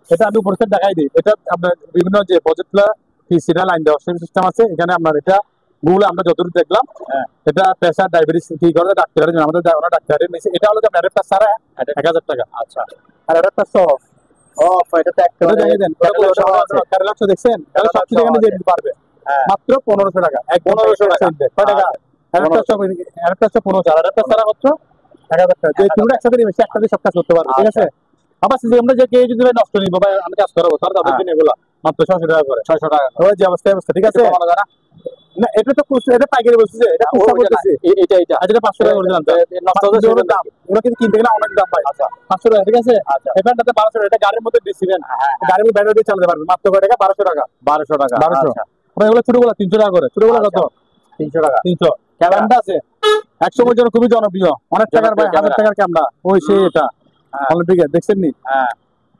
এটা আমি উপর থেকে দেখাই দিই। এটা আপনার বিভিন্ন যে প্রজেক্টগুলো সিরিয়াল লাইন দেওয়ার সিস্টেম আছে এখানে। আপনার এটা গুগলে আমরা যতটুকু দেখলাম, এটা প্রেসার ডায়াবেটিস কি করে ডাক্তারের জন্য, আমাদের ডাক্তারের মেশিন। এটা হলো যে আপনার এটা সারা 1000 টাকা। আচ্ছা, আর এটা সহ এটা তো একটা দেখাই দেন, এটা দেখছেন, এটা সব কিছু এখানে দিয়ে দিতে পারবে মাত্র 1500 টাকা। 1500 টাকা কয় টাকা? আরেকটা সব 1500, আর একটা সারা হচ্ছে 1000 টাকা। যে তিনটা একসাথে নিবে, সে একসাথে সব কাজ করতে পারবে, ঠিক আছে? আবার আমরা যে কেউ যদি নষ্ট নিব ভাই, আমি কাজ করবো, তাহলে তাদের জন্য এগুলো মাত্র 600 টাকা করে, 600 টাকা ওই যে অবস্থা, ঠিক আছে? না, এটা তো এটা পাইকারি বলছি, যে এটা খুচরা বলতেছি, এটা এটা 500 টাকা করে দিলাম, নষ্ট হচ্ছে ওর দাম। ওরা কিন্তু কিনতে গেলে অনেক দাম পায়। আচ্ছা, 500 টাকা, ঠিক আছে? আচ্ছা, এখানটাতে 1200 টাকা, এটা গাড়ির মধ্যে দিছিলেন, গাড়ির মধ্যে ব্যাটারি দিয়ে চালাতে পারবেন মাত্র কয় টাকা? 1200 টাকা, 1200 টাকা, 1200। আমরা এগুলো ছোটগুলো 300 টাকা করে, ছোটগুলো কত? 300 টাকা, 300। ক্যামেরা আছে একসময়ের জন্য খুবই জনপ্রিয়, অনেক টাকার ভাই, 1000 টাকার ক্যামেরা, ওই সেই এটা অলিম্পিকের, দেখছেন নি? হ্যাঁ,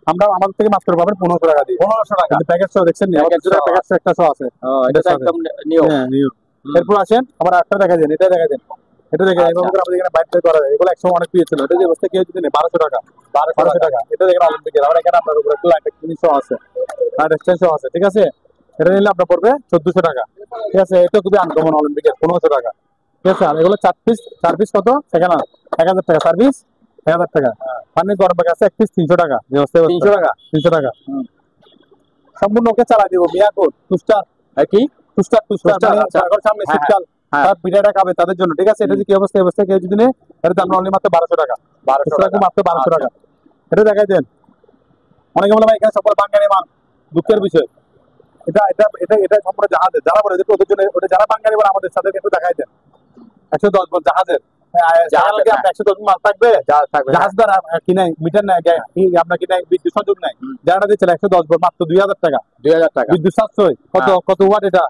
আমরা আমাদের থেকে মাত্র পাবেন 1500 টাকা দিয়ে। 1500 টাকা। কিন্তু প্যাকেট সহ দেখছেন, প্যাকেট সহ একটা সহ আছে। এটা তো একদম নিউ। হ্যাঁ নিউ। এরপর আসেন আবার একটা দেখা দেন, এটা দেখা দেন, এটা দেখেন এইভাবে করে আমাদের এখানে বাইট বের করা যায়। এগুলো একসময় অনেক প্রিয় ছিল। এটা যে অবস্থা কেউ যদি নেয় 1200 টাকা, 1200 টাকা। এটা দেখেন অলিম্পিকের। আবার এখানে আপনার উপরে একটা লাইট জিনিস আছে, লাইট এক্সটেনশন আছে, ঠিক আছে। এটা নিলে আপনার পড়বে 1400 টাকা, ঠিক আছে। এটা খুবই আনকমন অলিম্পিকের, 1500 টাকা, ঠিক আছে। আর এগুলো 4 পিস কত সেখানে 1000 টাকা, সার্ভিস 1000 টাকা। পানি গরম পাকে আছে 1 পিস 300 টাকা, যে অবস্থা 300 টাকা, 300 টাকা সম্পূর্ণ ওকে চালা দিব। মিয়াকোর টুস্টার কি টুস্টার সামনে শীতকাল পিঠাটা খাবে তাদের জন্য, ঠিক আছে। এটা যে কি অবস্থা, অবস্থা কেউ যদি নেয় এটা দাম অনলি মাত্র 1200 টাকা, 1200 টাকা মাত্র 1200 টাকা। এটা দেখাই দেন। অনেকে বলে ভাই এখানে সকল বাঙালি মাল, দুঃখের বিষয়। এটা এটা এটা এটা সম্পূর্ণ জাহাজের, যারা বলে ওদের জন্য, ওটা যারা বাঙালি বলে আমাদের সাথে একটু দেখাই দেন। 110 বল জাহাজের, জাহাজে আপনার 110 মাল থাকবে, জাহাজ দ্বারা কি নাই, মিটার নাই, আপনার কি নাই, বিদ্যুৎ সংযোগ নাই। যারা দিচ্ছে 110 বল মাত্র 2000 টাকা, 2000 টাকা বিদ্যুৎ 700। কত ওয়াট এটা?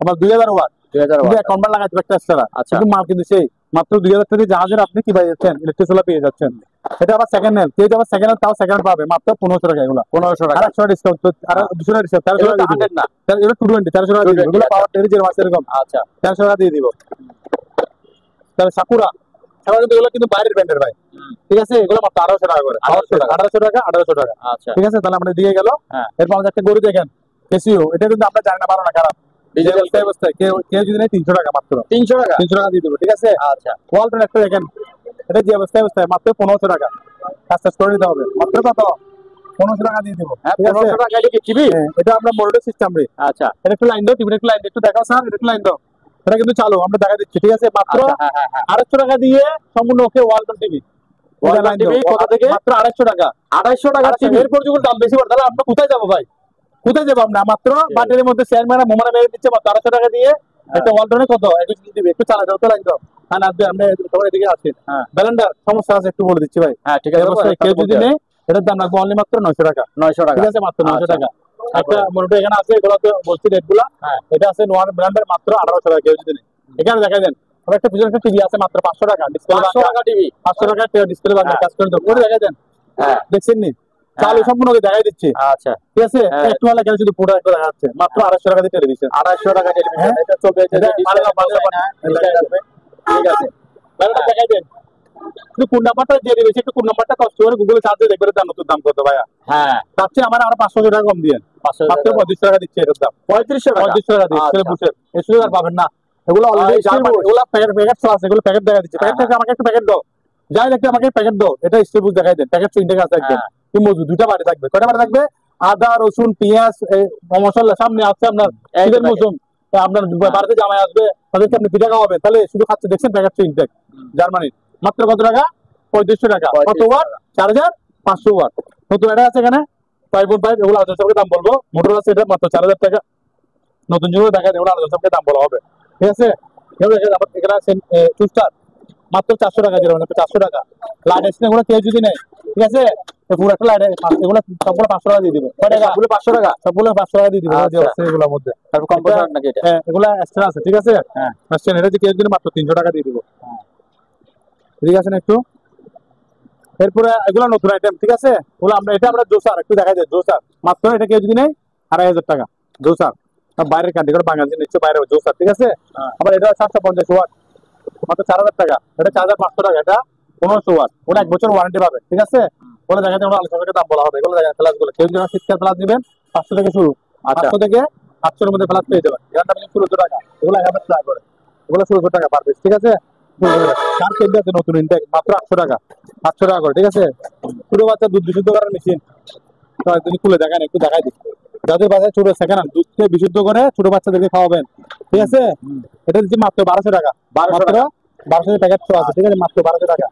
আমার 2000 ওয়াট, 2000 ওয়াট কনভার্ট লাগাইতে একটা এক্সট্রা। কিন্তু মাল কিন্তু সেই মাত্র 2000 টাকা জাহাজের আপনি কি পেয়ে যাচ্ছেন, ইলেকট্রিক সোলার পেয়ে যাচ্ছেন। এটা আবার সেকেন্ড হ্যান্ড, কেউ আবার সেকেন্ড হ্যান্ড, তাও সেকেন্ড পাবে মাত্র 1500 টাকা। এগুলো 1500 টাকা, আর 100 ডিসকাউন্ট, আর 200 টাকা ডিসকাউন্ট, 1300 টাকা দিয়ে দিব না। এটা 220, 1300 টাকা দিয়ে দিব। এগুলো পাওয়ার টেরি যে মাছ এরকম, আচ্ছা 1300 টাকা দিয়ে দিব। তাহলে সাকুরা কিন্তু এগুলো কিন্তু বাইরের ব্র্যান্ডের ভাই, ঠিক আছে। এগুলো মাত্র 1800 টাকা করে, 1800 টাকা, 1800 টাকা, আচ্ছা ঠিক আছে। তাহলে আমরা দিয়ে গেল। এরপর আমাদের একটা গরু দেখেন কেসিও, এটা কিন্তু আমরা জানি না ভালো না খারাপ, অবস্থায় কেউ যদি নেয় 300 টাকা, মাত্র 300 টাকা দিয়ে দেবো, ঠিক আছে। আচ্ছা ওয়ালটন একটা দেখেন, এটা যে অবস্থায় মাত্র 1500 টাকা, কাজ করে নিতে হবে। মাত্র কত? 1500 টাকা দিয়ে দেবো। 1500 টাকা এটা আমরা মোটর সিস্টেম রে। আচ্ছা এটা একটু লাইন দাও, টিভিটা একটু লাইন একটু দেখাও স্যার, একটু লাইন দাও। এটা কিন্তু চালু, আমরা দেখা দিচ্ছি, ঠিক আছে। মাত্র 800 টাকা দিয়ে সম্পূর্ণ ওকে ওয়ালটন টিভি। ওয়ালটন টিভি কত থেকে? মাত্র 250 টাকা, 250 টাকা টিভি। এরপর যখন দাম বেশি বাড়ে তাহলে আমরা কোথায় যাবো ভাই, কোথায় যাবো আমরা? মাত্র বাটির মধ্যে শেয়ার মারা মোমারা মেরে দিচ্ছে মাত্র 250 টাকা দিয়ে। একটা ওয়ালটনে কত একটু চালা দাও তো, লাইন দাও। হ্যাঁ না আপনি সবাই এদিকে আসেন। ব্যালেন্ডার সমস্যা আছে একটু বলে দিচ্ছি ভাই। হ্যাঁ ঠিক আছে, কেউ যদি নেই এটার দাম রাখবো অনলি মাত্র 900 টাকা, 900 টাকা, ঠিক আছে। মাত্র 900 টাকা। একটা মোটর এখানে আছে, এগুলো তো বলছি রেট গুলা। এটা আছে নোয়ার ব্র্যান্ডের, মাত্র 1800 টাকা কেউ যদি নেই। এখানে দেখা দেন আবার একটা পিছনে একটা টিভি আছে মাত্র 500 টাকা, ডিসপ্লে 500 টাকা টিভি, 500 টাকা ডিসপ্লে বাংলা কাজ করে দেবো। দেখা দেন, দেখছেন নি চালু সম্পূর্ণ দেখাই দিচ্ছে। আচ্ছা ঠিক আছে, একটু ভালো কেন শুধু পুরো একটা দেখা যাচ্ছে মাত্র 250 টাকা দিয়ে টেলিভিশন, 250 টাকা টেলিভিশন। এটা চলবে, ঠিক আছে। দেখাই দেন একটু কোন নাম্বারটা দিয়ে দিবে, একটু কোন নাম্বারটা কষ্ট করে গুগলে সার্চ দিয়ে দেখবে দাম, নতুন দাম কত ভাইয়া। হ্যাঁ তাচ্ছে আমার আরো 500 টাকা কম দিয়ে মাত্র 35 টাকা দিচ্ছে এটার দাম, 35 টাকা দিচ্ছে বুঝছেন। এসে আর পাবেন না এগুলো অলরেডি, এগুলো প্যাকেট আছে, এগুলো প্যাকেট দেখা দিচ্ছে। প্যাকেট থেকে আমাকে একটা প্যাকেট দাও, যাই দেখতে আমাকে প্যাকেট দাও। এটা স্টেবুল দেখাই দেন, প্যাকেট তিনটে আছে একদম, কি মজুদ দুইটা বাড়ি থাকবে। কয়টা বাড়ি থাকবে? আদা রসুন পেঁয়াজ মশলা সামনে আছে আপনার ঈদের মৌসুম, আপনার বাড়িতে জামাই আসবে তাদেরকে আপনি পিঠা খাওয়াবেন, তাহলে শুধু খাচ্ছে দেখছেন প্যাকেট ইনটেক জার্মানির। মাত্র কত টাকা? 3500 টাকা। কত ওয়াট? 4500 ওয়াট। নতুন এটা আছে এখানে 5.5, এগুলো 800 দাম বলবো। মোটর আছে এটা মাত্র 4000 টাকা। নতুন যুগে দেখা যায় এগুলো 800 দাম বলা হবে, ঠিক আছে। এখানে আছে টুস্টার মাত্র 400 টাকা দিলাম, 400 টাকা। লাইট এক্সটেনশন এগুলো কেউ যদি নেয়, ঠিক আছে, পুরো একটা লাইট এগুলো সবগুলো 500 টাকা দিয়ে দিবে। কয় টাকা? 500 টাকা, সবগুলো 500 টাকা দিয়ে দিবে। এগুলোর মধ্যে তারপর কম্পিউটার নাকি এটা, এগুলো এক্সট্রা আছে, ঠিক আছে। হ্যাঁ এক্সট্রা এটা যে কেউ যদি মাত্র 300 টাকা দিয়ে দিব, ঠিক আছে না একটু। এরপরে এগুলো নতুন আইটেম, ঠিক আছে। ওগুলো আমরা এটা আমরা জোসার একটু দেখাই যায়, জোসার মাত্র এটা কেউ যদি নেয় 2500 টাকা জোসার। বাইরের কান্ট্রি করে বাংলাদেশের নিচ্ছে বাইরে জোসার, ঠিক আছে। আবার এটা 750 ওয়াট মাত্র 4000 টাকা। এটা 4500 টাকা, এটা 1500 ওয়াট, ওটা 1 বছর ওয়ারেন্টি পাবে, ঠিক আছে। ওগুলো দেখা যায় আলোচনা দাম বলা হবে। এগুলো দেখা ফ্লাশ গুলো কেউ যদি শীতকাল ফ্লাশ দিবেন 500 থেকে শুরু, 500 থেকে 800 এর মধ্যে ফ্লাশ পেয়ে যাবেন। এর দাম 1600 টাকা, এগুলো 1000 টাকা করে, এগুলো 1600 টাকা পার পিস, ঠিক আছে। চার কেজি আছে নতুন ইনটেক মাত্র 800 টাকা, 800 টাকা করে, ঠিক আছে। ছোট বাচ্চা দুধ বিশুদ্ধ করার মেশিন তুমি খুলে দেখেন, একটু দেখাই দিচ্ছি। যাদের বাসায় ছোট সেকেন্ড হ্যান্ড দুধকে বিশুদ্ধ করে ছোট বাচ্চাদেরকে খাওয়াবেন, ঠিক আছে। এটা দিচ্ছি মাত্র 1200 টাকা, মাত্র 1200 প্যাকেট আছে, ঠিক আছে। মাত্র 1200 টাকা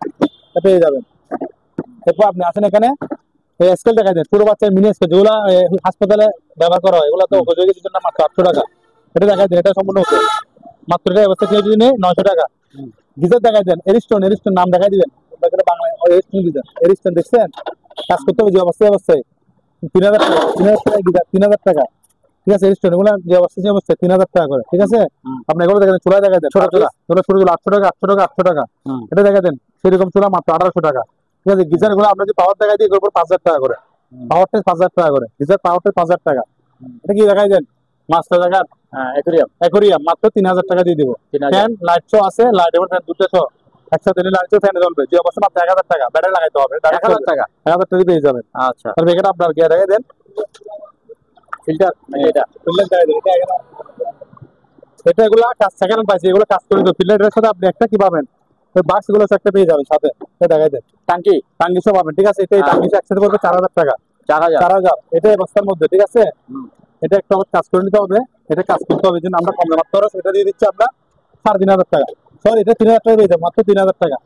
পেয়ে যাবেন। এরপর আপনি আসেন এখানে স্কেল দেখাই দেন, ছোট বাচ্চার মিনি স্কেল যেগুলো হাসপাতালে ব্যবহার করা হয়, এগুলো তো উপযোগীর জন্য মাত্র 800 টাকা। এটা দেখাই দেন, এটা সম্পূর্ণ ওকে মাত্র। এটা অবস্থা কেউ যদি নেই 900 টাকা। গিজার দেখাই দেন, এরিস্টন নাম দেখাই দিবেন বাংলায়, এরিস্টন গিজার, এরিস্টন দেখছেন কাজ করতে হবে যে অবস্থায় 3000 টাকা, 3000 টাকা গিজার, 3000 টাকা, ঠিক আছে। এরিস্টন এগুলো যে অবস্থায় 3000 টাকা করে, ঠিক আছে। আপনি এগুলো দেখেন, চুলা দেখাই দেন, ছোট চুলা 800 টাকা, 800 টাকা, 800 টাকা। এটা দেখাই দেন সেরকম চুলা মাত্র 1800 টাকা, ঠিক আছে। গিজার গুলো আমরা যে পাওয়ার দেখাই দিই এগুলোর উপর 5000 টাকা করে, পাওয়ার টেস্ট 5,000 টাকা করে, গিজার পাওয়ার টেস্ট 5,000 টাকা। এটা কি দেখাই দেন, মাস্টার জায়গার অ্যাকোরিয়াম মাত্র 3,000 টাকা দিয়ে দিব। ফ্যান লাইট শো আছে, লাইট এবং ফ্যান দুটো শো একসাথে নিলে লাইট শো ফ্যান জ্বলবে, যে অবস্থা মাত্র 1,000 টাকা, ব্যাটারি লাগাইতে হবে, 1,000 টাকা 1,000 টাকা পেয়ে যাবেন। আচ্ছা, তারপর এখানে আপনার গিয়ে দেখাই দেন ফিল্টার, এটা ফিল্টার দেখাই দেন, এটা এগুলো কাজ সেকেন্ড পাইছি, এগুলো কাজ করে দেবো। ফিল্টারের সাথে আপনি একটা কি পাবেন, ওই বাক্স গুলো একটা পেয়ে যাবেন সাথে, এটা দেখাই দেন, টাঙ্কি সব পাবেন, ঠিক আছে। এটা এই টাঙ্কি একসাথে পড়বে 4,000 টাকা, 4,000 এটা এই বস্তার মধ্যে, ঠিক আছে। এটা একটু আমার কাজ করে নিতে হবে, এটা কাজ করতে হবে, জন্য আমরা কম দাম খরচ এটা দিয়ে দিচ্ছি আমরা 3,500 টাকা, সরি এটা 3,000 টাকা দিয়ে দেবো, মাত্র 3,000 টাকা,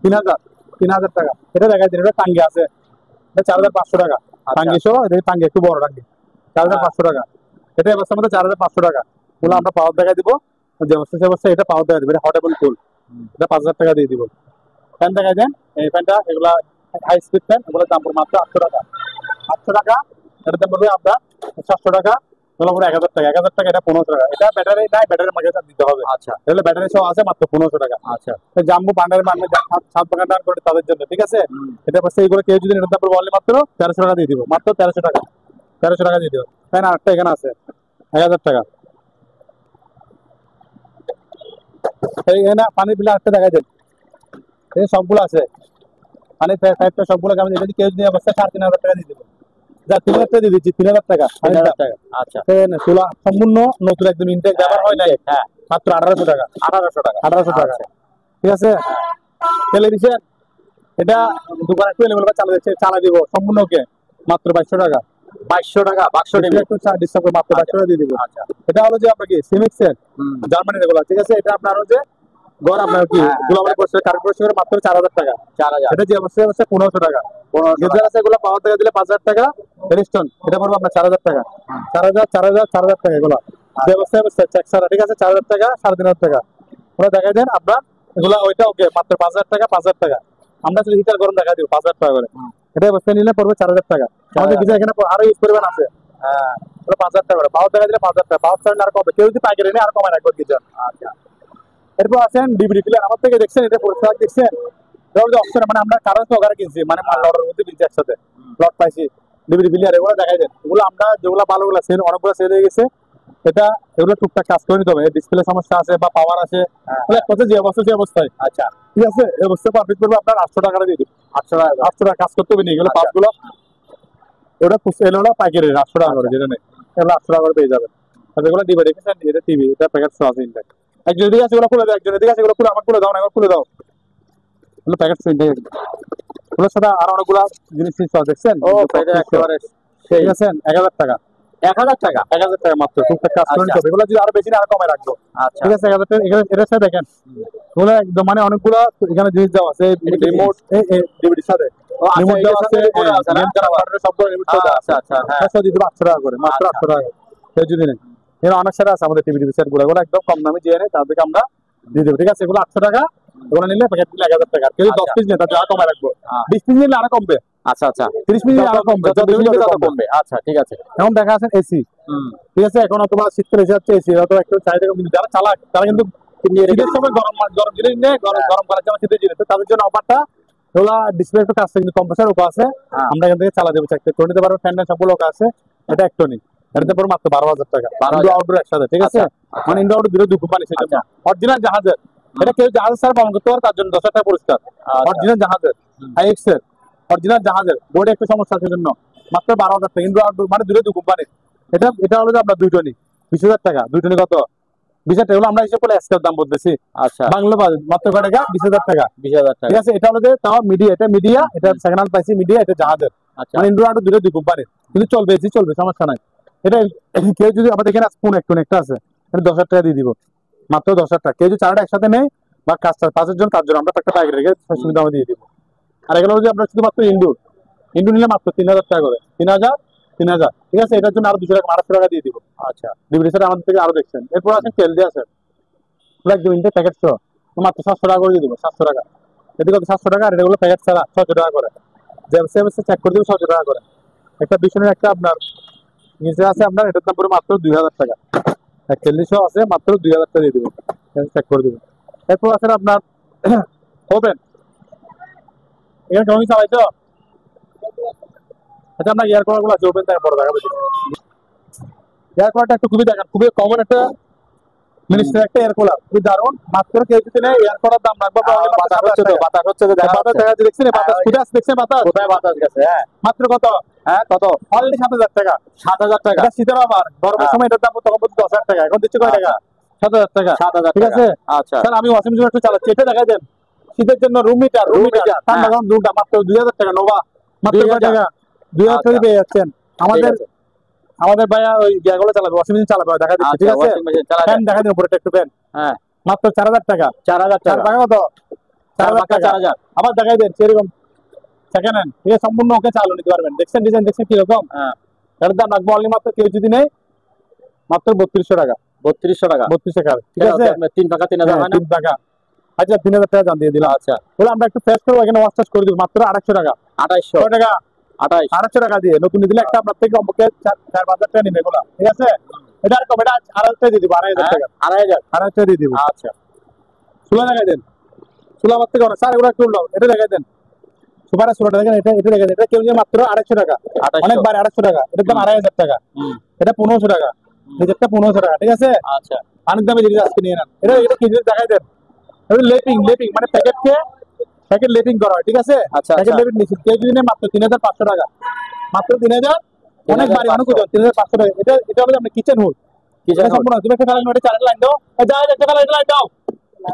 3,000 টাকা। এটা দেখাই দিন, এটা টাঙ্গি আছে, এটা 4,500 টাকা, টাঙ্গি সহ, এটা টাঙ্গি একটু বড় টাঙ্গি, 4,500 টাকা। এটা এই বস্তার মধ্যে 4,500 টাকা, গুলো আমরা পাওয়ার দেখাই দিব, যে অবস্থা সে অবস্থা এটা পাওয়ার দেখাই দিব, এটা হট এবং কুল, এটা 5,000 টাকা দিয়ে দিব। ফ্যান দেখাই দেন, এই ফ্যানটা এগুলা হাই স্পিড ফ্যান, এগুলোর দাম পড়বে মাত্র 800 টাকা, 800 টাকা। এটার দাম পড়বে আপনার 700 টাকা, এগুলো পড়বে 1,000 টাকা, 1,000 টাকা, এটা 1500 টাকা। এটা ব্যাটারি নাই, ব্যাটারির মাঝে দিতে হবে। আচ্ছা, এগুলো ব্যাটারি সহ আছে মাত্র 1500 টাকা। আচ্ছা, জাম্বু বান্ডারের মানে 7 বাগান টাকা করে তাদের জন্য, ঠিক আছে। এটা পাশে এইগুলো কেউ যদি এটার দাম পড়বে অনলি মাত্র 1300 টাকা দিয়ে দিব, মাত্র 1300 টাকা, 1300 টাকা দিয়ে দিব। ফ্যান আরেকটা এখানে আছে 1,000 টাকা। এখানে পানি বিল আরেকটা দেখাই দেন, এই সবগুলো আছে পানি পাইপটা সবগুলো কেমন, যদি কেউ যদি অবস্থা 3,500 টাকা দিয়ে দিব, যা 3,000 টাকা দিয়ে দিচ্ছি, 3,000 টাকা। আচ্ছা, চুলা সম্পূর্ণ নতুন একদম ইনটেক ব্যবহার হয় নাই, হ্যাঁ, মাত্র 1,800 টাকা, 1,800 টাকা, ঠিক আছে। টেলিভিশন এটা দোকানে একটু এলেবেল চালা দিব সম্পূর্ণ ওকে, মাত্র 2,200 টাকা, 2,200 টাকা, বাক্সো নেবে একটু ডিসকাউন্ট করে মাত্র 2,200 টাকা দিয়ে দিব। আচ্ছা, এটা হলো যে আপনার কি সিমিক্সের জার্মানির এগুলো, ঠিক আছে। এটা আপনার হচ্ছে গড় আপনার কি গোলাবাড়ি পরিষ্কার কারেন্ট পরিষ্কার মাত্র 4,000 টাকা, 4,000। এটা যে অবশ্যই 1,500 টাকা, 1500 আছে, এগুলো পাওয়ার টাকা দিলে 5,000 টাকা। রেস্টন এটা পড়বে আপনার 4,000 টাকা, 4,000 টাকা, এগুলো যে অবস্থায় চেক ছাড়া, ঠিক আছে। 4,000 টাকা, 3,500 টাকা, ওরা দেখাই দেন আপনার এগুলো, ওইটা ওকে মাত্র 5,000 টাকা, 5,000 টাকা। আমরা যদি হিটার গরম দেখা দিব 5,000 টাকা করে, এটা অবস্থায় নিলে পড়বে 4,000 টাকা। আমাদের কিছু এখানে আরো ইউজ করবেন আছে, হ্যাঁ, 5,000 টাকা করে পাওয়ার টাকা দিলে 5,000 টাকা, পাওয়ার ছাড়লে আর কমবে, কেউ যদি পাইকারি নেই আর কমায় রাখবে কিছু। আচ্ছা, এরপর আছেন ডিবিডি প্লেয়ার, আমার থেকে দেখছেন, এটা পরিষ্কার দেখছেন, অপশন মানে আমরা কারণ সহকারে কিনছি, মানে মাল অর্ডার মধ্যে কিনছি একসাথে, লট পাইছি ডিবিডি প্লেয়ার, এগুলো দেখাই দেন। এগুলো আমরা যেগুলো ভালোগুলো সেল, অনেকগুলো সেল হয়ে গেছে, এটা এগুলো টুকটাক কাজ করে নিতে হবে, ডিসপ্লে সমস্যা আছে বা পাওয়ার আছে, যে অবস্থা যে অবস্থায়, আচ্ছা, ঠিক আছে। এই অবস্থা পারফেক্ট করবে আপনার 800 টাকা দিয়ে দিন, 800 টাকা কাজ করতে হবে না, এগুলো পাঁচগুলো ওটা সেল হলো পাইকারি 800 টাকা করে, যেটা নেই এগুলো 800 টাকা করে পেয়ে যাবেন। এগুলো দিবে দেখেছেন, এটা টিভি, এটা প্যাকেট সহ আছে ইনটেক। একজন দিকে আছে এগুলো খুলে দাও, একজনের দিকে আছে এগুলো খুলে, আমার খুলে দাও না, এগুলো খুলে দাও, এগুলো প্যাকেট সহ ইনটেক। এগুলোর সাথে আরো অনেকগুলো জিনিস দেখছেন, ও একেবারে ঠিক আছে। 1,000 টাকা, 1,000 টাকা, 1,000 টাকা মাত্র, টুকটাক কাজ করে নিতে হবে। এগুলো যদি আরো বেশি না আরো কমে রাখবো, ঠিক আছে। 1,000 টাকা এটার সাথে দেখেন, এগুলো একদম মানে অনেকগুলো এখানে জিনিস দেওয়া আছে, রিমোট ডিভিডির সাথে রিমোট দেওয়া আছে, গেম খেলা সবগুলো রিমোট দেওয়া আছে। আচ্ছা, হ্যাঁ, 800 টাকা করে, মাত্র 800 টাকা। কেউ যদি নেই, এর অনেক সাথে আছে আমাদের টিভি সেট গুলো, এগুলো একদম কম দামে দিয়ে নেই, তাদেরকে আমরা দিয়ে দেবো, ঠিক আছে। এগুলো 800 টাকা, এগুলো নিলে প্যাকেট দিলে 1,000 টাকা। কেউ 10 পিস নেই, তাহলে আরো কমে রাখবো, 20 পিস নিলে আরো কমবে। আচ্ছা, আচ্ছা, 30 পিস নিলে আরো কমবে, কমবে। আচ্ছা, ঠিক আছে। এখন দেখা আছে এসি, ঠিক আছে। এখন অথবা শীতকালে এসে যাচ্ছে এসি, অথবা একটু চাহিদা, কিন্তু যারা চালাক তারা কিন্তু শীতের সময় গরম জিনিস নেই, গরম করার জন্য শীতের জিনিস, তাদের জন্য অফারটা ওগুলা ডিসপ্লে একটু কাজ, কিন্তু কম্প্রেসার ওকে আছে, আমরা এখান থেকে চালা দেবো, চেক করে নিতে পারবো। ফ্যান সবগুলো ওকে আছে, এটা একটনি, এটাতে পরে মাত্র 12,000 টাকা, ইনডোর আউটডোর একসাথে, ঠিক আছে। মানে ইনডোর আউটডোর দুটো কোম্পানি, সেটা অরিজিনাল জাহাজের, এটা কেউ জাহাজের স্যার পালন করতে পারে, তার জন্য 10,000 টাকা পুরস্কার। অরিজিনাল জাহাজের আইএক্স এর, অরিজিনাল জাহাজের বোর্ডে একটু সমস্যা আছে জন্য মাত্র 12,000 টাকা, ইনডোর আউটডোর মানে দুটো কোম্পানি। এটা হলো যে আপনার 2 টনি 20,000 টাকা, 2 টনি কত 20,000 টাকা, আমরা হিসেব করে আজকের দাম বলতেছি। আচ্ছা, বাংলা মাত্র কয় টাকা, 20,000 টাকা, 20,000 টাকা, ঠিক আছে। এটা হলো যে তাও মিডিয়া, এটা মিডিয়া, এটা সেকেন্ড হ্যান্ড পাইছি মিডিয়া, এটা জাহাজের, মানে ইনডোর আউটডোর দুটো কোম্পানি, কিন্তু চলবে, এসি চলবে, সমস্যা নাই। এটা কেউ যদি আমাদের এখানে স্পুন একটু একটা আছে, 10,000 টাকা দিয়ে দিব, মাত্র 10,000 টাকা। কেউ যদি 4টা একসাথে নেই বা কাজ 5 জন, তার জন্য আমরা একটা প্যাকেট রেখে সুবিধা দিয়ে দিব। আর এগুলো যদি আপনার শুধুমাত্র ইনডোর নিলে মাত্র 3,000 টাকা করে, 3,000, ঠিক আছে। এটার জন্য আরো 200 টাকা, 800 টাকা দিয়ে দিব। আচ্ছা, ডিভিডি সেট আমাদের থেকে আরো দেখছেন। এরপর আছে তেল দিয়ে আছে একদম ইনটেক প্যাকেট সহ, মাত্র 700 টাকা করে দিয়ে দিব, 700 টাকা। এদিকে 700 টাকা, আর এগুলো প্যাকেট ছাড়া 600 টাকা করে, যে চেক করে দিব 600 টাকা করে। একটা বিশনের একটা আপনার নিচে আছে আপনার, এটার দাম পড়ে মাত্র 2,000 টাকা, 4100 আছে, মাত্র 2,000 টাকা দিয়ে দিব, চেক করে দিব। এরপর আছে আপনার ওভেন, এখানে জমি চালাইছো, আচ্ছা আমরা এয়ার কলার গুলো আছে ওপেন থেকে বড় দেখাবো। এয়ার কলারটা একটু খুবই দেখেন, খুবই কমন একটা মিনিস্টার একটা এয়ার কলার, খুবই দারুণ। মাত্র কেউ যদি নেই এয়ার কলার দাম রাখবো বাতাস হচ্ছে তো, বাতাস হচ্ছে তো, দেখা বাতাস যাচ্ছে। দেখা যাচ্ছে, দেখছেন বাতাস ফুটে আসছে, দেখছেন বাতাস কোথায় বাতাস গেছে? হ্যাঁ মাত্র কত? হ্যাঁ কত? অলরেডি 7,000 টাকা। 7,000 টাকা। এটা শীতের অফার, গরমের সময় এটার দাম তখন 10,000 টাকা, এখন দিচ্ছে কয় টাকা? 7,000 টাকা। 7,000 ঠিক আছে আচ্ছা স্যার, আমি ওয়াশিং মেশিন একটু চালাচ্ছি, এটা দেখাই দেন। শীতের জন্য রুম মিটার, ঠান্ডা গরম দুটা মাত্র 2,000 টাকা। নোভা মাত্র কয় টাকা? 2,000 টাকা পেয়ে যাচ্ছেন। আমাদের ভাইয়া ওই ইয়াগুলো চালাবে, ওয়াশিং মেশিন চালাবে, দেখা দিচ্ছে। ঠিক আছে ফ্যান দেখা দিন উপরে একটু ফ্যান, হ্যাঁ মাত্র 4,000 টাকা। 4,000 টাকা। কত? 4,000 টাকা। 4,000। আবার দেখাই দেন সেরকম সেকেন্ড হ্যান্ড, ঠিক আছে, সম্পূর্ণ ওকে চালু নিতে পারবেন। দেখছেন ডিজাইন, দেখছেন কিরকম? হ্যাঁ এটার দাম রাখবো অনলি মাত্র কেউ যদি নেই মাত্র 3200 টাকা। 3200 টাকা। 3200 টাকা। ঠিক আছে 3 টাকা 3,000 হয় না? 3 টাকা। আচ্ছা 3,000 টাকা দাম দিয়ে দিলাম। আচ্ছা বলে আমরা একটু ফ্রেশ করবো, এখানে ওয়াশ টাশ করে দিব মাত্র 250 টাকা। 2800 টাকা 28 250 টাকা দিয়ে নতুন দিলে একটা আপনার থেকে কমপক্ষে 4-5,000 টাকা নিবে এগুলো। ঠিক আছে এটা আর কম, এটা 2,500 টাকা দিয়ে দিব। 2,500 টাকা। 2,500 টাকা দিয়ে দিব। আচ্ছা সুলা দেখাই দেন, সুলা আমার থেকে অনেক স্যার এগুলো একটু উল্লাও, এটা দেখাই দেন। সুপার সুলাটা দেখেন, এটা এটা দেখাই দেন। এটা কেউ নিয়ে মাত্র 250 টাকা। 2800 অনেক বার 250 টাকা। এটার দাম 2,500 টাকা। এটা 1,500 টাকা। নিজেরটা 1,500 টাকা। ঠিক আছে আচ্ছা পানির দামে জিনিস আজকে নিয়ে নেন। এটা এটা কি জিনিস দেখাই দেন। এটা লেপিং, লেপিং মানে প্যাকেট লেপিং করা হয়। ঠিক আছে আচ্ছা প্যাকেট লেপিং নিচ্ছি কেউ যদি নেয় মাত্র 3,500 টাকা। মাত্র 3,000। অনেক বাড়ি অনেক 3,500 টাকা। এটা এটা হলো আপনার কিচেন হুড। কিচেন সম্পূর্ণ তুমি একটা কালার এটা চালাতে লাইন দাও, যা একটা কালার লাইন দাও।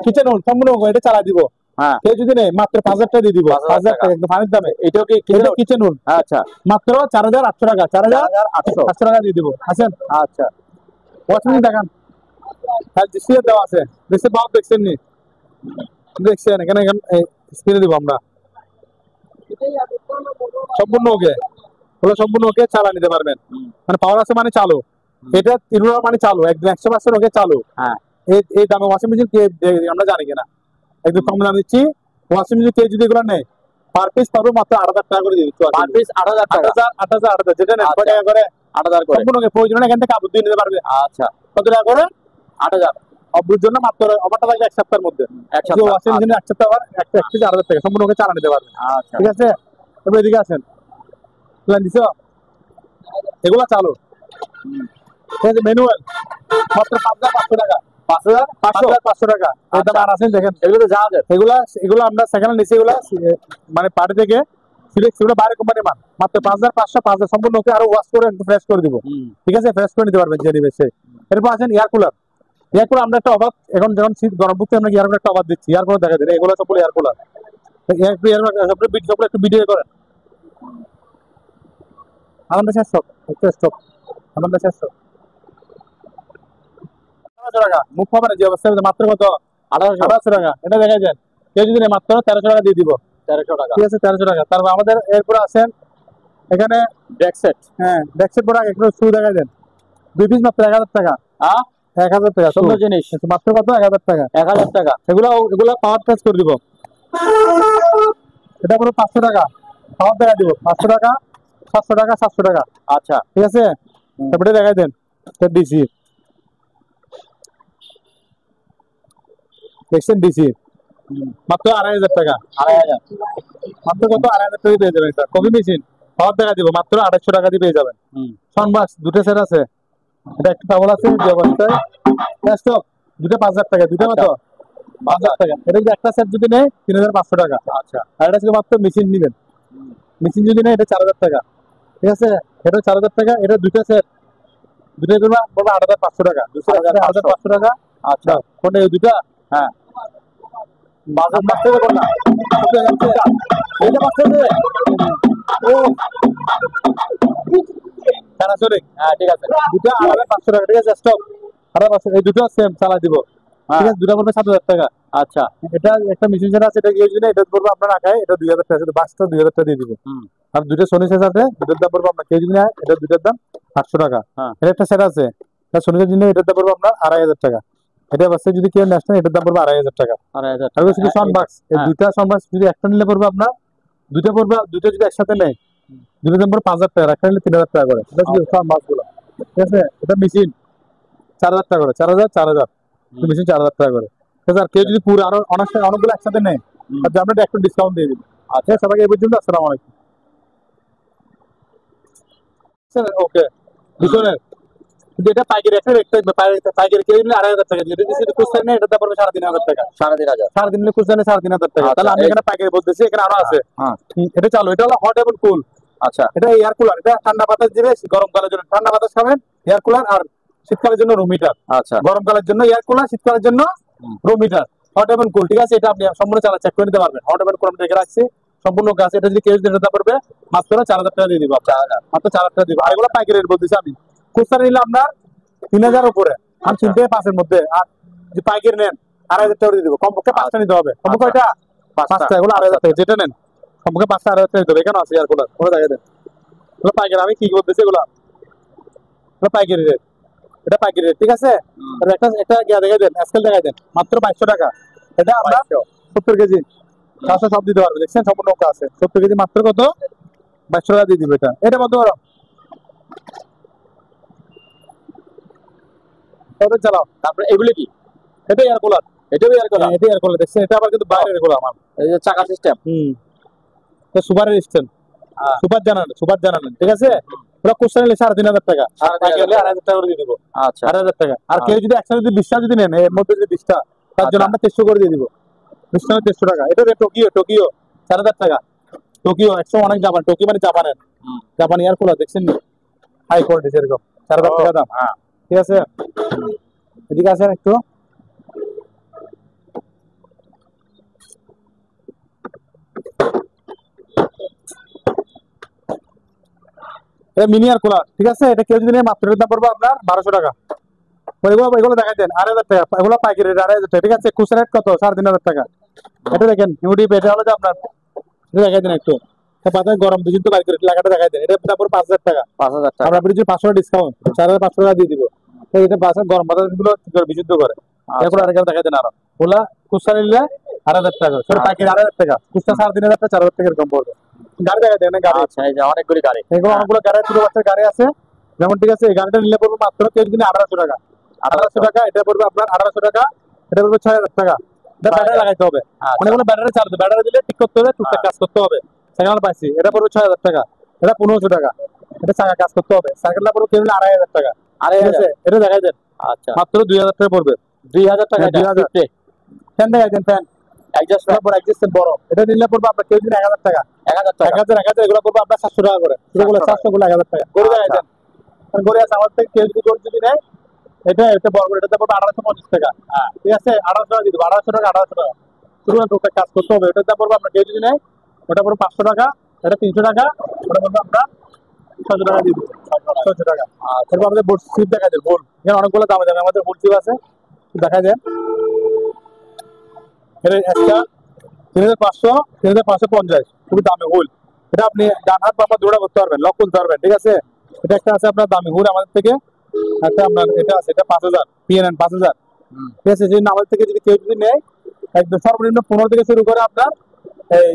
কিচেন হুড সম্পূর্ণ এটা চালা দিব। হ্যাঁ কেউ যদি নেয় মাত্র 5,000 টাকা দিয়ে দিব। 5,000 টাকা একদম পানির দামে। এটাও কি কিচেন হুড আচ্ছা মাত্র 4,800 টাকা। 4,800 টাকা দিয়ে দিব। আছেন আচ্ছা ওয়াশিং দেখান, হ্যাঁ ডিসপ্লে দেওয়া আছে, ডিসপ্লে বাউ দেখছেন নি? দেখছেন এখানে স্ক্রিনে দিব আমরা। সম্পূর্ণ ওকে, ওগুলো সম্পূর্ণ ওকে চালা নিতে পারবেন। মানে পাওয়ার আছে মানে চালু। এটা 3 মানে চালু, একদম 100% ওকে চালু। হ্যাঁ এই দামে ওয়াশিং মেশিন কে আমরা জানি কিনা, একদম কম দাম দিচ্ছি। ওয়াশিং মেশিন কে যদি এগুলো নেয় পার পিস পারবো মাত্র 8,000 টাকা করে দিয়ে দিচ্ছি। পার পিস 8,000 টাকা। 8,000 যেটা নেন কয় টাকা করে? 8,000 করে। সম্পূর্ণ প্রয়োজন এখান থেকে কাপড় দিয়ে নিতে পারবে। আচ্ছা কত টাকা করে? 8,000 অব্রুর জন্য মাত্র অফারটা থাকবে 1 সপ্তাহের মধ্যে। এক সপ্তাহ। ওয়াশিং মেশিন 1 সপ্তাহ আবার একটা 8,000 টাকা সম্পূর্ণ ওকে চালা নিতে পারবে। আচ্ছা ঠিক আছে তবে এদিকে আসেন, প্ল্যান দিছো এগুলা চালু। ঠিক আছে ম্যানুয়াল মাত্র 5,500 টাকা। 5,500 টাকা। এই দাম আর আছেন দেখেন। এগুলো তো জাহাজের। এগুলো আমরা সেকেন্ড নিচে এগুলা মানে পার্টি থেকে সিলেক্ট সেগুলো বাইরে কোম্পানির মাল। মাত্র 5,500 5,000 সম্পূর্ণ ওকে আরো ওয়াশ করে একটু ফ্রেশ করে দিব। ঠিক আছে ফ্রেশ করে নিতে পারবেন যে নিবে সে। এরপর আছেন এয়ার কুলার। এয়ার কুলার আমরা একটা অফার এখন যখন শীত গরম পড়ছে আমরা এয়ার কুলার একটা অফার দিচ্ছি। এয়ার কুলার দেখা দেন, এগুলো সবগুলো এয়ার কুলার। একটু ভিডিও করেন। আমাদের শেষ স্টক, একটু স্টক আমাদের শেষ স্টক। 1,800 টাকা মুখ পাবেন যে অবস্থা মাত্র কত? 1,800 টাকা। এটা দেখাই দেন কেউ যদি মাত্র 1,300 টাকা দিয়ে দিব। 1,300 টাকা। ঠিক আছে 1,300 টাকা। তারপর আমাদের এরপরে আছেন এখানে ব্যাক সেট। হ্যাঁ ব্যাক সেট প্রোডাক্ট একটু শু দেখাই দেন। 2 পিস মাত্র 1,000 টাকা। 1,000 টাকা সুন্দর জিনিস। মাত্র কত? 1,000 টাকা। 1,000 টাকা। এগুলো পাওয়ার টাচ করে দিব। এটা পুরো 500 টাকা পাওয়ার দেখা দিব। 500 টাকা 700 টাকা 700 টাকা। আচ্ছা ঠিক আছে তারপরে দেখাই দেন ডিসি দেখছেন ডিসি মাত্র 2,500 টাকা। 2,500 মাত্র কত? 2,500 টাকা পেয়ে যাবেন। এটা কফি মেশিন পাওয়ার দেখা দিব মাত্র 250 টাকা দিয়ে পেয়ে যাবেন। সানবাস দুটো সেট আছে। এটা একটা টাওয়াল আছে যে অবস্থায় স্টক দুটো 5,000 টাকা। দুটো কত? 5,000 টাকা। এটা যদি একটা সেট যদি নেয় 3,500 টাকা। আচ্ছা আর এটা ছিল মাত্র মেশিন নেবেন। মেশিন যদি নেয় এটা 4,000 টাকা। ঠিক আছে এটা 4,000 টাকা। এটা দুটো সেট দুটো করবা বলবো 8,500 টাকা। 8,500 টাকা। আচ্ছা কোনটা এই দুটো? হ্যাঁ বাজার পাঁচ থেকে কোনটা? এইটা 500 টাকা। ও প্যানাসোনিক। হ্যাঁ ঠিক আছে। দুটো 8,500 টাকা। ঠিক আছে স্টক 8,500। এই দুটো সেম চালা দিব। ঠিক আছে দুটো পড়বে 7,000 টাকা। আচ্ছা এটা একটা মেশিন সেট আছে, এটা গিয়ে যদি এটা পড়বে আপনার রাখায় এটা 2,000 টাকা। শুধু বাসটা 2,000 টাকা দিয়ে দিব। আর দুটো সোনি সেট আছে, দুটোর দাম পড়বে আপনার কেউ যদি নেয় এটা দুটোর দাম 800 টাকা। এটা একটা সেট আছে এটা সোনির জন্য এটার দাম পড়বে আপনার 2,500 টাকা। এটা বাসে যদি কেউ নেয় এটার দাম পড়বে 2,500 টাকা। 2,500 আর শুধু সানবাক্স এই দুটা সানবাক্স যদি একটা নিলে পড়বে আপনার দুটো পড়বে, দুটো যদি একসাথে নেয় দুটোর দাম পড়বে 5,000 টাকা, একটা নিলে 3,000 টাকা করে। এটা শুধু সানবাক্স গুলো। ঠিক আছে এটা মেশিন 4,000 টাকা করে। 4,000 মেশিন 4,000 টাকা করে। ঠিক আছে আর কেউ যদি পুরো আরো অনেকগুলো একসাথে নেয় তাহলে আমরা একটু ডিসকাউন্ট দিয়ে দিই। আচ্ছা সবাইকে এই পর্যন্ত। আসসালামু আলাইকুম। ওকে পিছনের কিন্তু এটা পাইকারি একটা রেট থাকবে, পাইকারি কেজি নিলে 2,500 টাকা, যেটা যদি খুচরা নেয় এটা পড়বে 3,500 টাকা, 3,500। 3,500 নিলে খুচরা নেয় 3,500 টাকা। আচ্ছা, তাহলে আমি এখানে পাইকারি বলতেছি, এখানে আরো আছে। হ্যাঁ এটা চালু, এটা হলো হট এবং কুল। আচ্ছা এটা এয়ার কুলার, এটা ঠান্ডা বাতাস দিবে গরমকালের জন্য, ঠান্ডা বাতাস খাবেন এয়ার কুলার, আর শীতকালের জন্য রুম হিটার। আচ্ছা গরমকালের জন্য এয়ার কুলার, শীতকালের জন্য রুম হিটার, হট এবং কুল। ঠিক আছে, এটা আপনি সম্পূর্ণ চালা চেক করে নিতে পারবেন। হট এবং কুল আমি রেখে রাখছি সম্পূর্ণ কাজ। এটা যদি কেউ দিতে পারবে মাত্র 4,000 টাকা দিয়ে দিব, মাত্র 4,000 টাকা দিব। আর এগুলো পাইকারি রেট বলতেছি আমি। খুচরা নিলে আপনার 3,000 উপরে, আমি 3 থেকে 5 এর মধ্যে। আর যদি পাইকারি নেন 2,500 টাকা দিয়ে দিব, কমপক্ষে 5টা নিতে হবে। কমপক্ষে এটা 5টা, এগুলো 2,500 টাকা যেটা নেন কমপক্ষে 5টা 2,500 টাকা দিতে হবে। এখানে আছে এয়ার কুলার, ওরা দেখে দেন। এগুলো পাইকারি, আমি কি বলতেছি এগুলো পাইকারি রেট, এটা পাইকারি রেট। ঠিক আছে, একটা একটা দেখাই দেন, স্কেল দেখাই দেন, মাত্র 2,200 টাকা। এটা আমরা 70 কেজি 400 সব দিতে পারবে, দেখছেন সম্পূর্ণ ওকে আছে। 70 কেজি মাত্র কত 2,200 টাকা দিয়ে দিবে। এটা কত বড় চালাও। তারপরে এগুলি কি, এটা এয়ার কুলার, এটাও এয়ার কুলার, এটা এয়ার কুলার দেখছেন। এটা আবার কিন্তু বাইরের এগুলো আমার, এই যে চাকা সিস্টেম। এটা সুপারের সিস্টেম, সুপার জানালেন। ঠিক আছে, ওরা কোশ্চেন নিলে 3,500 টাকা, আর পাইকারি নিলে 2,500 টাকা করে দিয়ে দিব। আচ্ছা 2,500 টাকা। আর কেউ যদি একসাথে যদি 20টা যদি নেন, এর মধ্যে যদি 20টা, তার জন্য আমরা 300 করে দিয়ে দিব। 20টা 300 টাকা। এটা টোকিও 4,000 টাকা। টোকিও 100 অনেক জাপান, টোকিও মানে জাপানের, জাপানি এয়ার কুলার দেখছেন, হাই কোয়ালিটি এরকম 4,000 টাকা দাম। ঠিক আছে, এদিকে আসেন একটু। এটা মিনি এয়ার কুলার। ঠিক আছে, এটা কেউ যদি নেয় মাত্র দাম পড়বে আপনার 1,200 টাকা। এগুলো দেখাই দেন 2,500 টাকা, এগুলো পাইকারি রেট 2,500 টাকা। ঠিক আছে, খুচরা রেট কত 3,500 টাকা। এটা দেখেন ইউটিউব, এটা হলো যে আপনার, এটা দেখাই দেন একটু। পাতায় গরম বিদ্যুৎ বাইক করে লাগাটা দেখাই দেন, এটা দাম পড়বে 5,000 টাকা। 5,000 টাকা। আমরা যদি 500 টাকা ডিসকাউন্ট 4,500 টাকা দিয়ে দিব। তো এটা বাসা গরম বাতাস গুলো বিশুদ্ধ করে। এগুলো আরেকটা দেখাই দেন আরো, ওগুলা খুচরা নিলে 2,500 টাকা, সরি পাইকারি 2,500 টাকা, খুচরা 3,500 টাকা 4,000 টাকা এরকম পড়বে। গাড়ি দেখাই দেন, গাড়ি। আচ্ছা, এই যে অনেকগুলি গাড়ি, এগুলো অনেকগুলো গাড়ি, ছোট বাচ্চার গাড়ি আছে যেমন। ঠিক আছে, এই গাড়িটা নিলে পড়বে মাত্র কেউ যদি 1,800 টাকা, 1,800 টাকা। এটা পড়বে আপনার 1,800 টাকা, এটা পড়বে 6,000 টাকা। এটা ব্যাটারি লাগাইতে হবে, অনেকগুলো ব্যাটারি চার্জ, ব্যাটারি দিলে ঠিক করতে হবে, টুকটাক কাজ করতে হবে। সাইকেল পাইছি, এটা পড়বে 6,000 টাকা, এটা 1,500 টাকা। এটা চাকা কাজ করতে হবে, সাইকেলটা পড়বে কেউ নিলে 2,500 টাকা। 2,500, এটা দেখাই দেন। আচ্ছা, মাত্র 2,000 টাকা পড়বে। 2,000 টাকা। 2,000 ফ্যান দেখাই দেন, ফ্যান অ্যাডজাস্ট বড়, এটা নিলে পড়বে আপনার কেউ যদি 1,000 টাকা। 1,000 টাকা, 1,000 এগুলো পড়বে আপনার 700 টাকা করে। এগুলো 700 গুলো 1,000 টাকা। গরু দেখাই দেন, গরু আছে আমার থেকে, কেউ যদি গরু যদি নেয় এটা বড়, এটাতে পড়বে 1,850 টাকা। ঠিক আছে, 1,800 টাকা দিয়ে দেবো, 1,800 টাকা 1,800 টাকা। শুধু টুকটাক কাজ করতে হবে। এটার দাম পড়বে আপনার কেউ যদি নেয়, ওটা পড়বে 500 টাকা, এটা 300 টাকা, ওটা পড়বে আপনার 600 টাকা দিয়ে দেবো, 600 টাকা। তারপর আমাদের বোর্ড সিট দেখা যায়, বোর্ড এখানে অনেকগুলো দামে দামে আমাদের বোর্ড সিট আছে, দেখা যায়। এটা একটা 3,500, 3,550, খুবই দামি হুল। এটা আপনি ডান হাত বাম হাত দৌড়া করতে পারবেন, লক করতে পারবেন। ঠিক আছে, এটা একটা আছে আপনার দামি হুল আমাদের থেকে, একটা আপনার এটা আছে, এটা 5,000 PNN 5,000। ঠিক আছে, যদি আমাদের থেকে যদি কেউ যদি নেয়, একদম সর্বনিম্ন 15 থেকে শুরু করে আপনার এই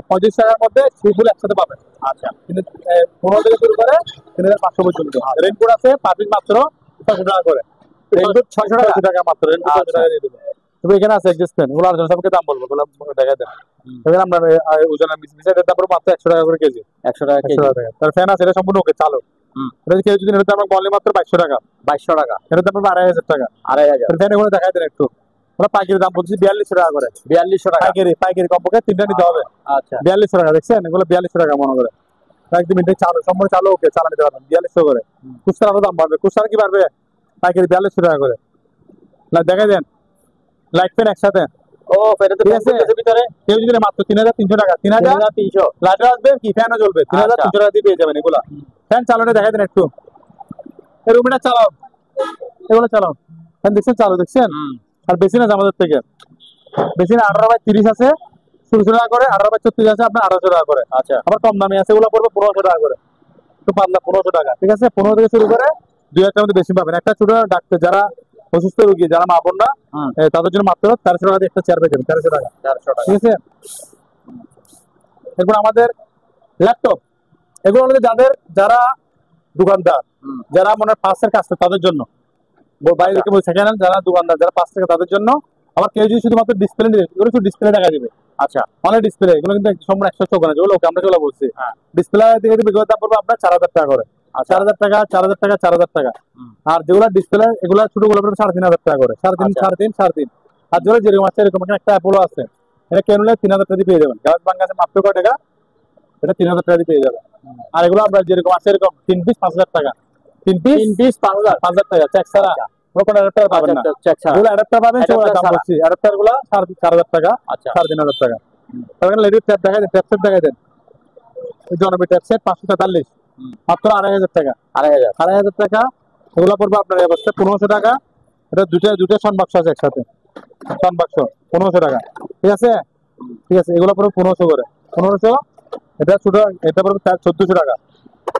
35 টাকার মধ্যে সেইগুলো একসাথে পাবেন। আচ্ছা, কিন্তু 15 থেকে শুরু করে 3,500 পর্যন্ত। রেনকোট আছে পাবলিক মাত্র 600 টাকা করে, রেনকোট 600 টাকা মাত্র, রেনকোট 600 টাকা দিয়ে দেবেন। তবে এখানে আছে এক্সিস্টেন্ট, ওগুলো আলোচনা সবকে দাম বলবো, ওগুলো দেখা দেন। এখানে আপনার ওজনের মিসাইলের দাম পড়বে মাত্র 100 টাকা করে কেজি, 100 টাকা কেজি। তার ফ্যান আছে, এটা সম্পূর্ণ ওকে চালু। এটা কেউ যদি নেবে আমরা বললে মাত্র 2,200 টাকা, 2,200 টাকা। এটার দাম পড়বে 2,500 টাকা, 2,500। ফ্যান এগুলো দেখাই দেন একটু। ওরা পাইকারি দাম বলছি 4,200 টাকা করে, 4,200 টাকা পাইকারি কমপক্ষে 3টা নিতে হবে। আচ্ছা, 4,200 টাকা দেখছেন, এগুলো 4,200 টাকা মনে করে। একদম মিনিট চালু, সম্পূর্ণ চালু, ওকে চালা নিতে পারবেন 4,200 করে। খুচরা আরো দাম বাড়বে, খুচরা কি বাড়বে, পাইকারি 4,200 টাকা করে। দেখাই দেন লাইট ফ্যান একসাথে। ও এটা তো ভিতরে কেউ যদি মাত্র 3,300 টাকা, 3,300 লাইট আসবে কি, ফ্যানও জ্বলবে, 3,300 টাকা দিয়ে পেয়ে যাবেন এগুলা। ফ্যান চালানো দেখাই দেন একটু, এই রুমটা চালাও, এগুলো চালাও। ফ্যান দেখছেন চালু, দেখছেন। আর বেশি না আমাদের থেকে, বেশি না 18/30 আছে 1600 টাকা করে, 18/34 আছে আপনার 1800 টাকা করে। আচ্ছা, আবার কম দামি আছে, এগুলো পড়বে 1,500 টাকা করে, তো পাতলা 1,500 টাকা। ঠিক আছে, 15 থেকে শুরু করে 2,000 মধ্যে বেশি পাবেন। একটা ছোট ডাক্তার যারা অসুস্থ রোগী, যারা মা বোনরা, তাদের জন্য মাত্র 400 টাকা দিয়ে একটা চেয়ার পেয়ে যাবেন, 400 টাকা। ঠিক আছে, এরপর আমাদের ল্যাপটপ, এগুলো হলো যাদের, যারা দোকানদার, যারা মনে হয় 5 এর কাজ করে তাদের জন্য, বাইরে থেকে বলছে কেন, যারা দোকানদার, যারা 5 টাকা তাদের জন্য আবার কেউ যদি শুধুমাত্র ডিসপ্লে নিবে, এগুলো শুধু ডিসপ্লে টাকা দিবে। আচ্ছা, অনেক ডিসপ্লে, এগুলো কিন্তু সম্পূর্ণ 100 চোখ না, যেগুলো ওকে আমরা যেগুলো বলছি হ্যাঁ। ডিসপ্লে দিয়ে দিবে, এগুলো দাম পড়বে আপনার 4000 টাকা করে। 4000 টাকা, 4000 টাকা, 4000 টাকা। আর যেগুলো ডিসপ্লে, এগুলো ছোটগুলো পড়বে 3500 টাকা করে, 3.5, আচ্ছা। 3.5, 3.5। আর যেগুলো যেরকম আছে এরকম, এখানে একটা অ্যাপোলো আছে, এটা কিনলে 3000 টাকা দিয়ে পেয়ে যাবেন। গ্লাস বাঙ্গা আছে মাত্র কয় টাকা, এটা 3000 টাকা দিয়ে পেয়ে যাবেন। আর এগুলো আমরা যেরকম আছে এরকম 3 পিস 5000 টাকা, 3 পিস 5000 টাকা, চেক ছাড়া কোনো অ্যাডাপ্টার পাবেন না। যেগুলো অ্যাডাপ্টার পাবেন সেগুলো দাম বলছি, অ্যাডাপ্টার গুলো 4000 টাকা, আচ্ছা। 3500 টাকা। তারপরে লেডিস ট্যাপ দেখা যায়, ট্যাপ সেট দেখা যায়, জনবি ট্যাপ সেট 543, মাত্র 2500 টাকা। 2500 টাকা। এগুলো পড়বে আপনার এই অবস্থায় 1500 টাকা। এটা দুটো সাউন্ড বাক্স আছে একসাথে, সাউন্ড বাক্স 1500 টাকা। ঠিক আছে, ঠিক আছে, এগুলো পড়বে 1500 করে, 1500। এটা ছোট, এটা পড়বে 1400 টাকা।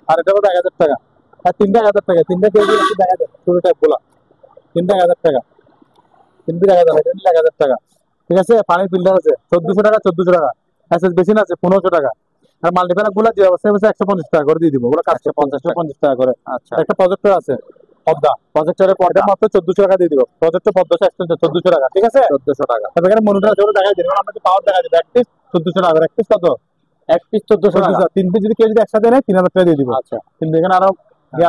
আর এটা পড়বে 1000 টাকা। আর 3টা 1000 টাকা, 3টা কেজি দেখা যায় ছোট ট্যাপ গুলা, 3টা 1000 টাকা, 3 পিস 1000 টাকা, 1000 টাকা। ঠিক আছে, পানির ফিল্টার আছে 1400 টাকা, 1400 টাকা। এসএস বেসিন আছে 1500 টাকা। আর মাল্টিপ্যাক গুলা যে অবস্থায় আছে 150 টাকা করে দিয়ে দিব, ওগুলো 150 টাকা করে। আচ্ছা, একটা প্রজেক্টর আছে পর্দা, প্রজেক্টরের পর্দা মাত্র 1400 টাকা দিয়ে দিব। প্রজেক্টর পর্দা এক্সটেনশন 1400 টাকা। ঠিক আছে, 1400 টাকা। তারপর এখানে মনিটর আছে, ওটা দেখাই দিন। আমরা যদি পাওয়ার দেখা যাবে, এক পিস 1400 টাকা করে। এক পিস কত? এক পিস 1400 টাকা। 3 পিস যদি কেউ যদি একসাথে নেয় 3000 টাকা দিয়ে দিব। আচ্ছা, কিন্তু এখানে আরো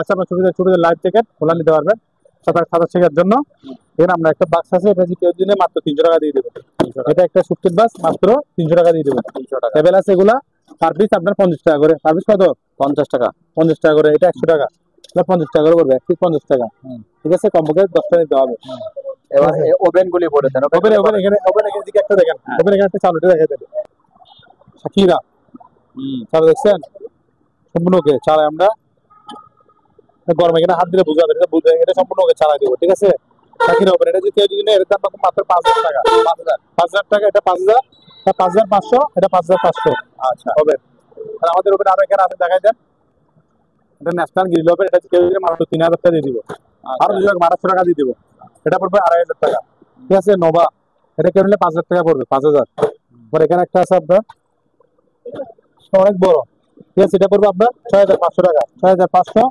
আছে, আপনার ছোট ছোট লাইভ জ্যাকেট ওগুলো নিতে পারবেন 27 শেখার জন্য। এখানে আমরা একটা বাক্স আছে, এটা যদি কেউ দিলে মাত্র 300 টাকা দিয়ে দেবো। এটা একটা সুটকেস বাস, মাত্র 300 টাকা দিয়ে দেবো। 300 টাকা। টেবিল আছে, এগুলা পার পিস আপনার 50 টাকা করে। পার পিস কত? 50 টাকা। 50 টাকা করে। এটা 100 টাকা, এটা 50 টাকা করে পড়বে, এক পিস 50 টাকা। ঠিক আছে, কমপক্ষে 10টা নিতে হবে। এবার ওভেন গুলি বলে দেন। ওভেন এখানে দিকে একটা দেখেন, ওভেন এখানে একটা চালুটা দেখা যাবে, শাকিরা চালু দেখছেন, সম্পূর্ণ ওকে চালাই আমরা। গরম এখানে হাত দিলে বুঝাবে, এটা বুঝবে, এটা সম্পূর্ণ ওকে চালাই দেবো। ঠিক আছে, শাকিরা ওভেন, এটা যদি কেউ যদি নেয় এর দাম মাত্র 5000 টাকা। 5000 টাকা, এটা 5000, এটা 5500, এটা 5500। আচ্ছা, ওভেন। আর আমাদের ওভেন আরো এখানে আছে, দেখাই দেন। এটা ন্যাশনাল গ্রিল ওভেন, এটা কেউ যদি মাত্র 3000 টাকা দিয়ে দিব। আরো 1200 টাকা দিয়ে দিব, এটা পড়বে 2500 টাকা। ঠিক আছে, নোভা, এটা কেউ নিলে 5000 টাকা পড়বে, 5000। পরে এখানে একটা আছে আপনার অনেক বড়, ঠিক আছে, এটা পড়বে আপনার 6500 টাকা, 6500।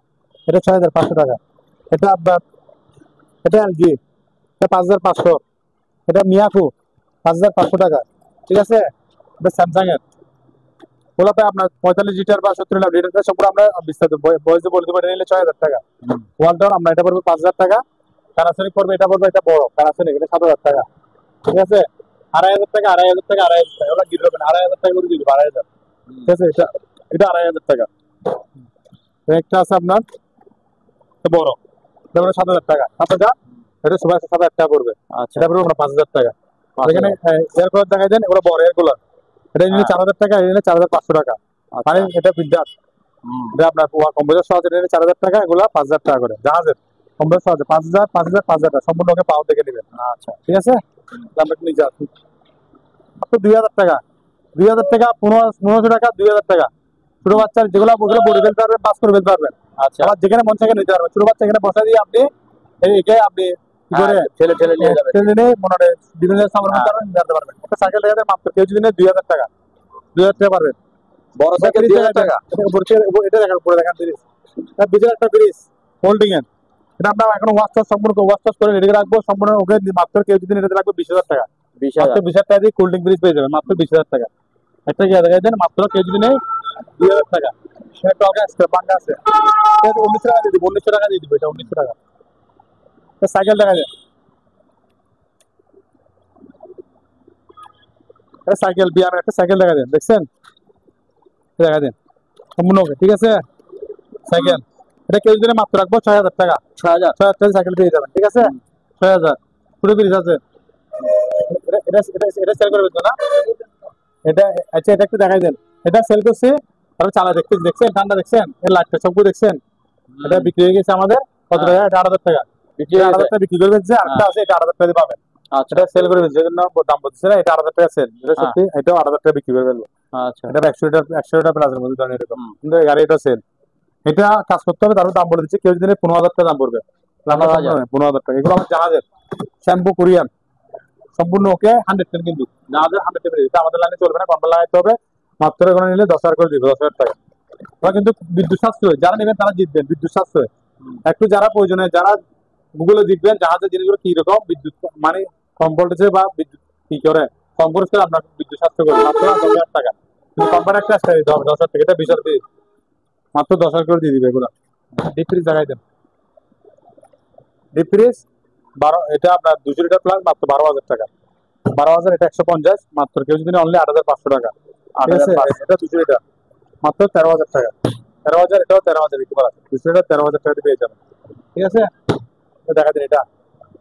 এটা 6500 টাকা। এটা আপনার, এটা এলজি, এটা 5500। এটা মিয়াকো 5500 টাকা। ঠিক আছে, এটা স্যামসাং এর, ওগুলো আপনার 45 লিটার বা 70 লিটার সব আমরা বিস্তারিত বয়সে বলে দেবো। এটা নিলে 6000 টাকা। ওয়ালটন আমরা, এটা পড়বে 5000 টাকা। প্যানাসোনিক পড়বে, এটা পড়বে, এটা বড় প্যানাসোনিক, এটা 7000 টাকা। ঠিক আছে, 2500 টাকা, 2500 টাকা, 2500 টাকা। ওগুলো গিরবেন 2500 টাকা করে দিবি, 2500। ঠিক আছে, এটা 2500 টাকা। একটা আছে আপনার বড়, এটা পড়বে 7000 টাকা। 7000, এটা সবাই 7000 টাকা পড়বে। আচ্ছা, এটা পড়বে 5000 টাকা। এখানে এয়ার কুলার দেখাই দেন, এগুলো বড় এয়ার কুলার, এটা নিলে 4000 টাকা, এটা নিলে 4500 টাকা। মানে এটা ফিল্টার, এটা আপনার কম্পিউটার সহ, এটা নিলে 4000 টাকা, এগুলো 5000 টাকা করে। জাহাজের কম্পিউটার সহ 5000, 5000, 5000 টাকা সম্পূর্ণ ওকে পাওয়ার দেখে নেবেন। আচ্ছা, ঠিক আছে, আমরা একটু নিচে আসি। মাত্র 2000 টাকা, 2000 টাকা, 1500 টাকা, 2000 টাকা। ছোট বাচ্চার যেগুলো, ওগুলো বড়ি ফেলতে পারবেন, পাস করে ফেলতে পারবেন। আচ্ছা, আবার যেখানে মন চাইলে নিতে পারবেন। ছোট বাচ্চা এখানে বসা দিয়ে আপনি একে আপনি কি করে ঠেলে ঠেলে নিয়ে যাবেন। ঠেলে নিয়ে মনে হয় বিভিন্ন সামান নিতে পারবেন। একটা সাইকেল দেখাতে মাত্র কেউ যদি নেয় 2000 টাকা, 2000 টাকা পারবেন। বড় সাইকেল 2000 টাকা। এটা দেখার উপরে দেখান ব্রিজ, ব্রিজের একটা ব্রিজ হোল্ডিং এর, এটা আমরা এখন সম্পূর্ণ ওয়াশ করে রেডি রাখবো সম্পূর্ণ। ওকে মাত্র কেউ যদি এটাতে রাখবো 20000 টাকা। 20000 টাকা দিয়ে কোল্ড ড্রিঙ্ক ব্রিজ পেয়ে যাবেন মাত্র 20000 টাকা। একটা কি দেখাই দেন, মাত্র কেউ যদি নেয় 2000 টাকা। বাঙ্গা আছে 1900 টাকা দিয়ে দিব, 1900 টাকা দিয়ে দিব, এটা 1900 টাকা। সাইকেল দেখা যায়, সাইকেল বিয়ামের একটা সাইকেল দেখা দেন, দেখছেন, দেখা দেন সম্পূর্ণ ওকে। ঠিক আছে, সাইকেল, এটা কেউ যদি মাত্র রাখবো 6000 টাকা। 6000 টাকা সাইকেল পেয়ে যাবেন। ঠিক আছে, 6000 পুরো ব্রিজ আছে। এটা সেল করে বেচবো না, এটা আচ্ছা, এটা একটু দেখাই দেন। এটা সেল করছি, তাহলে চালা দেখছেন, ঠান্ডা দেখছেন, এর লাইটটা সবগুলো দেখছেন। এটা বিক্রি হয়ে গেছে আমাদের কত টাকা? এটা 8000 টাকা বিক্রি, 8000 টাকা বিক্রি করবে। যে আরেকটা আছে, এটা 8000 টাকা দিয়ে পাবেন। আচ্ছা, এটা সেল করে বেচছে, জন্য দাম বলছে না, এটা 8000 টাকা সেল। এটা সত্যি, এটাও 8000 টাকা বিক্রি করে ফেলবো। আচ্ছা, এটা 100 লিটার, 100 লিটার প্লাসের মধ্যে ধরেন এরকম, কিন্তু গাড়ি এটা সেল। এটা কাজ করতে হবে, তারপর দাম বলে দিচ্ছে। কেউ যদি 15000 টাকা দাম পড়বে, 15000 টাকা। এগুলো আমার জাহাজের শ্যাম্পু কোরিয়ান, সম্পূর্ণ ওকে 100% কিন্তু জাহাজের 100%। এটা আমাদের লাইনে চলবে না, কন্ট্রোল লাগাইতে হবে। মাত্র এখানে নিলে 10000 করে দিব, 10000 টাকা। ওরা কিন্তু বিদ্যুৎ সাশ্রয়, যারা নেবেন তারা জিতবেন। বিদ্যুৎ সাশ্রয় একটু যারা প্রয়োজনে, যারা গুগলে দেখবেন জাহাজের জিনিসগুলো কি রকম বিদ্যুৎ মানে কম ভোল্টেজে বা বিদ্যুৎ কি করে কম খরচ করে আমরা বিদ্যুৎ সাশ্রয় করি মাত্র 10,000 টাকা। কিন্তু কোম্পানি একটা আসতে দিতে হবে 10,000 টাকা, এটা 20,000 দিয়ে মাত্র 10,000 করে দিয়ে দিবে এগুলো। ডিপ ফ্রিজ লাগাই দেন, ডিপ ফ্রিজ 12, এটা আপনার 200 লিটার প্লাস মাত্র 12,000 টাকা। 12,000, এটা 150 মাত্র, কেউ যদি অনলি 8,500 টাকা। ঠিক আছে, এটা 200 লিটার মাত্র 13,000 টাকা। 13,000, এটাও 13,000 বিক্রি করা আছে। 200 লিটার 13,000 টাকা দিয়ে পেয়ে যাবেন। ঠিক আছে, দেখা দেন এটা,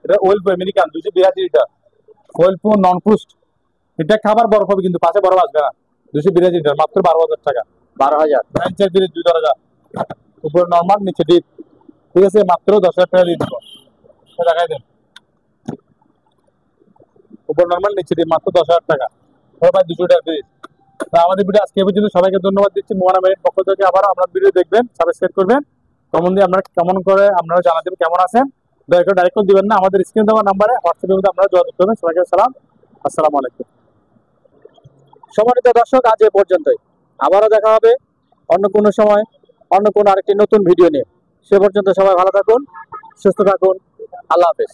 এটা ওয়েল আমেরিকান 282 লিটার ওয়েলপুর নন ফুস্ট। এটা খাবার বরফ হবে কিন্তু পাশে বরফ আসবে না। 282 লিটার মাত্র 12,000 টাকা। 12,000 চার দিনে 2,000, উপরে নর্মাল নিচে ডিপ। ঠিক আছে, মাত্র 10,000 টাকা দিয়ে দিব। দেখাই দেন, উপর নর্মাল নিচে ডিপ মাত্র 10,000 টাকা। ভাই 200 টাকা ফ্রিজ। আমাদের ভিডিও আজকে পর্যন্ত, সবাইকে ধন্যবাদ দিচ্ছি। মোহনা মেরিন পক্ষ থেকে আবার আপনার ভিডিও দেখবেন, সাবস্ক্রাইব করবেন, কমেন্ট দিয়ে আপনারা কেমন করে আপনারা জানা দেবেন কেমন আছেন। দয়া করে ডাইরেক্ট কল দিবেন না, আমাদের স্ক্রিন দেওয়া নাম্বারে হোয়াটসঅ্যাপের মধ্যে আপনারা যোগাযোগ করবেন। সবাইকে সালাম, আসসালামু আলাইকুম। সম্মানিত দর্শক, আজ এ পর্যন্তই। আবারও দেখা হবে অন্য কোনো সময়, অন্য কোনো আরেকটি নতুন ভিডিও নিয়ে। সে পর্যন্ত সবাই ভালো থাকুন, সুস্থ থাকুন। আল্লাহ হাফেজ।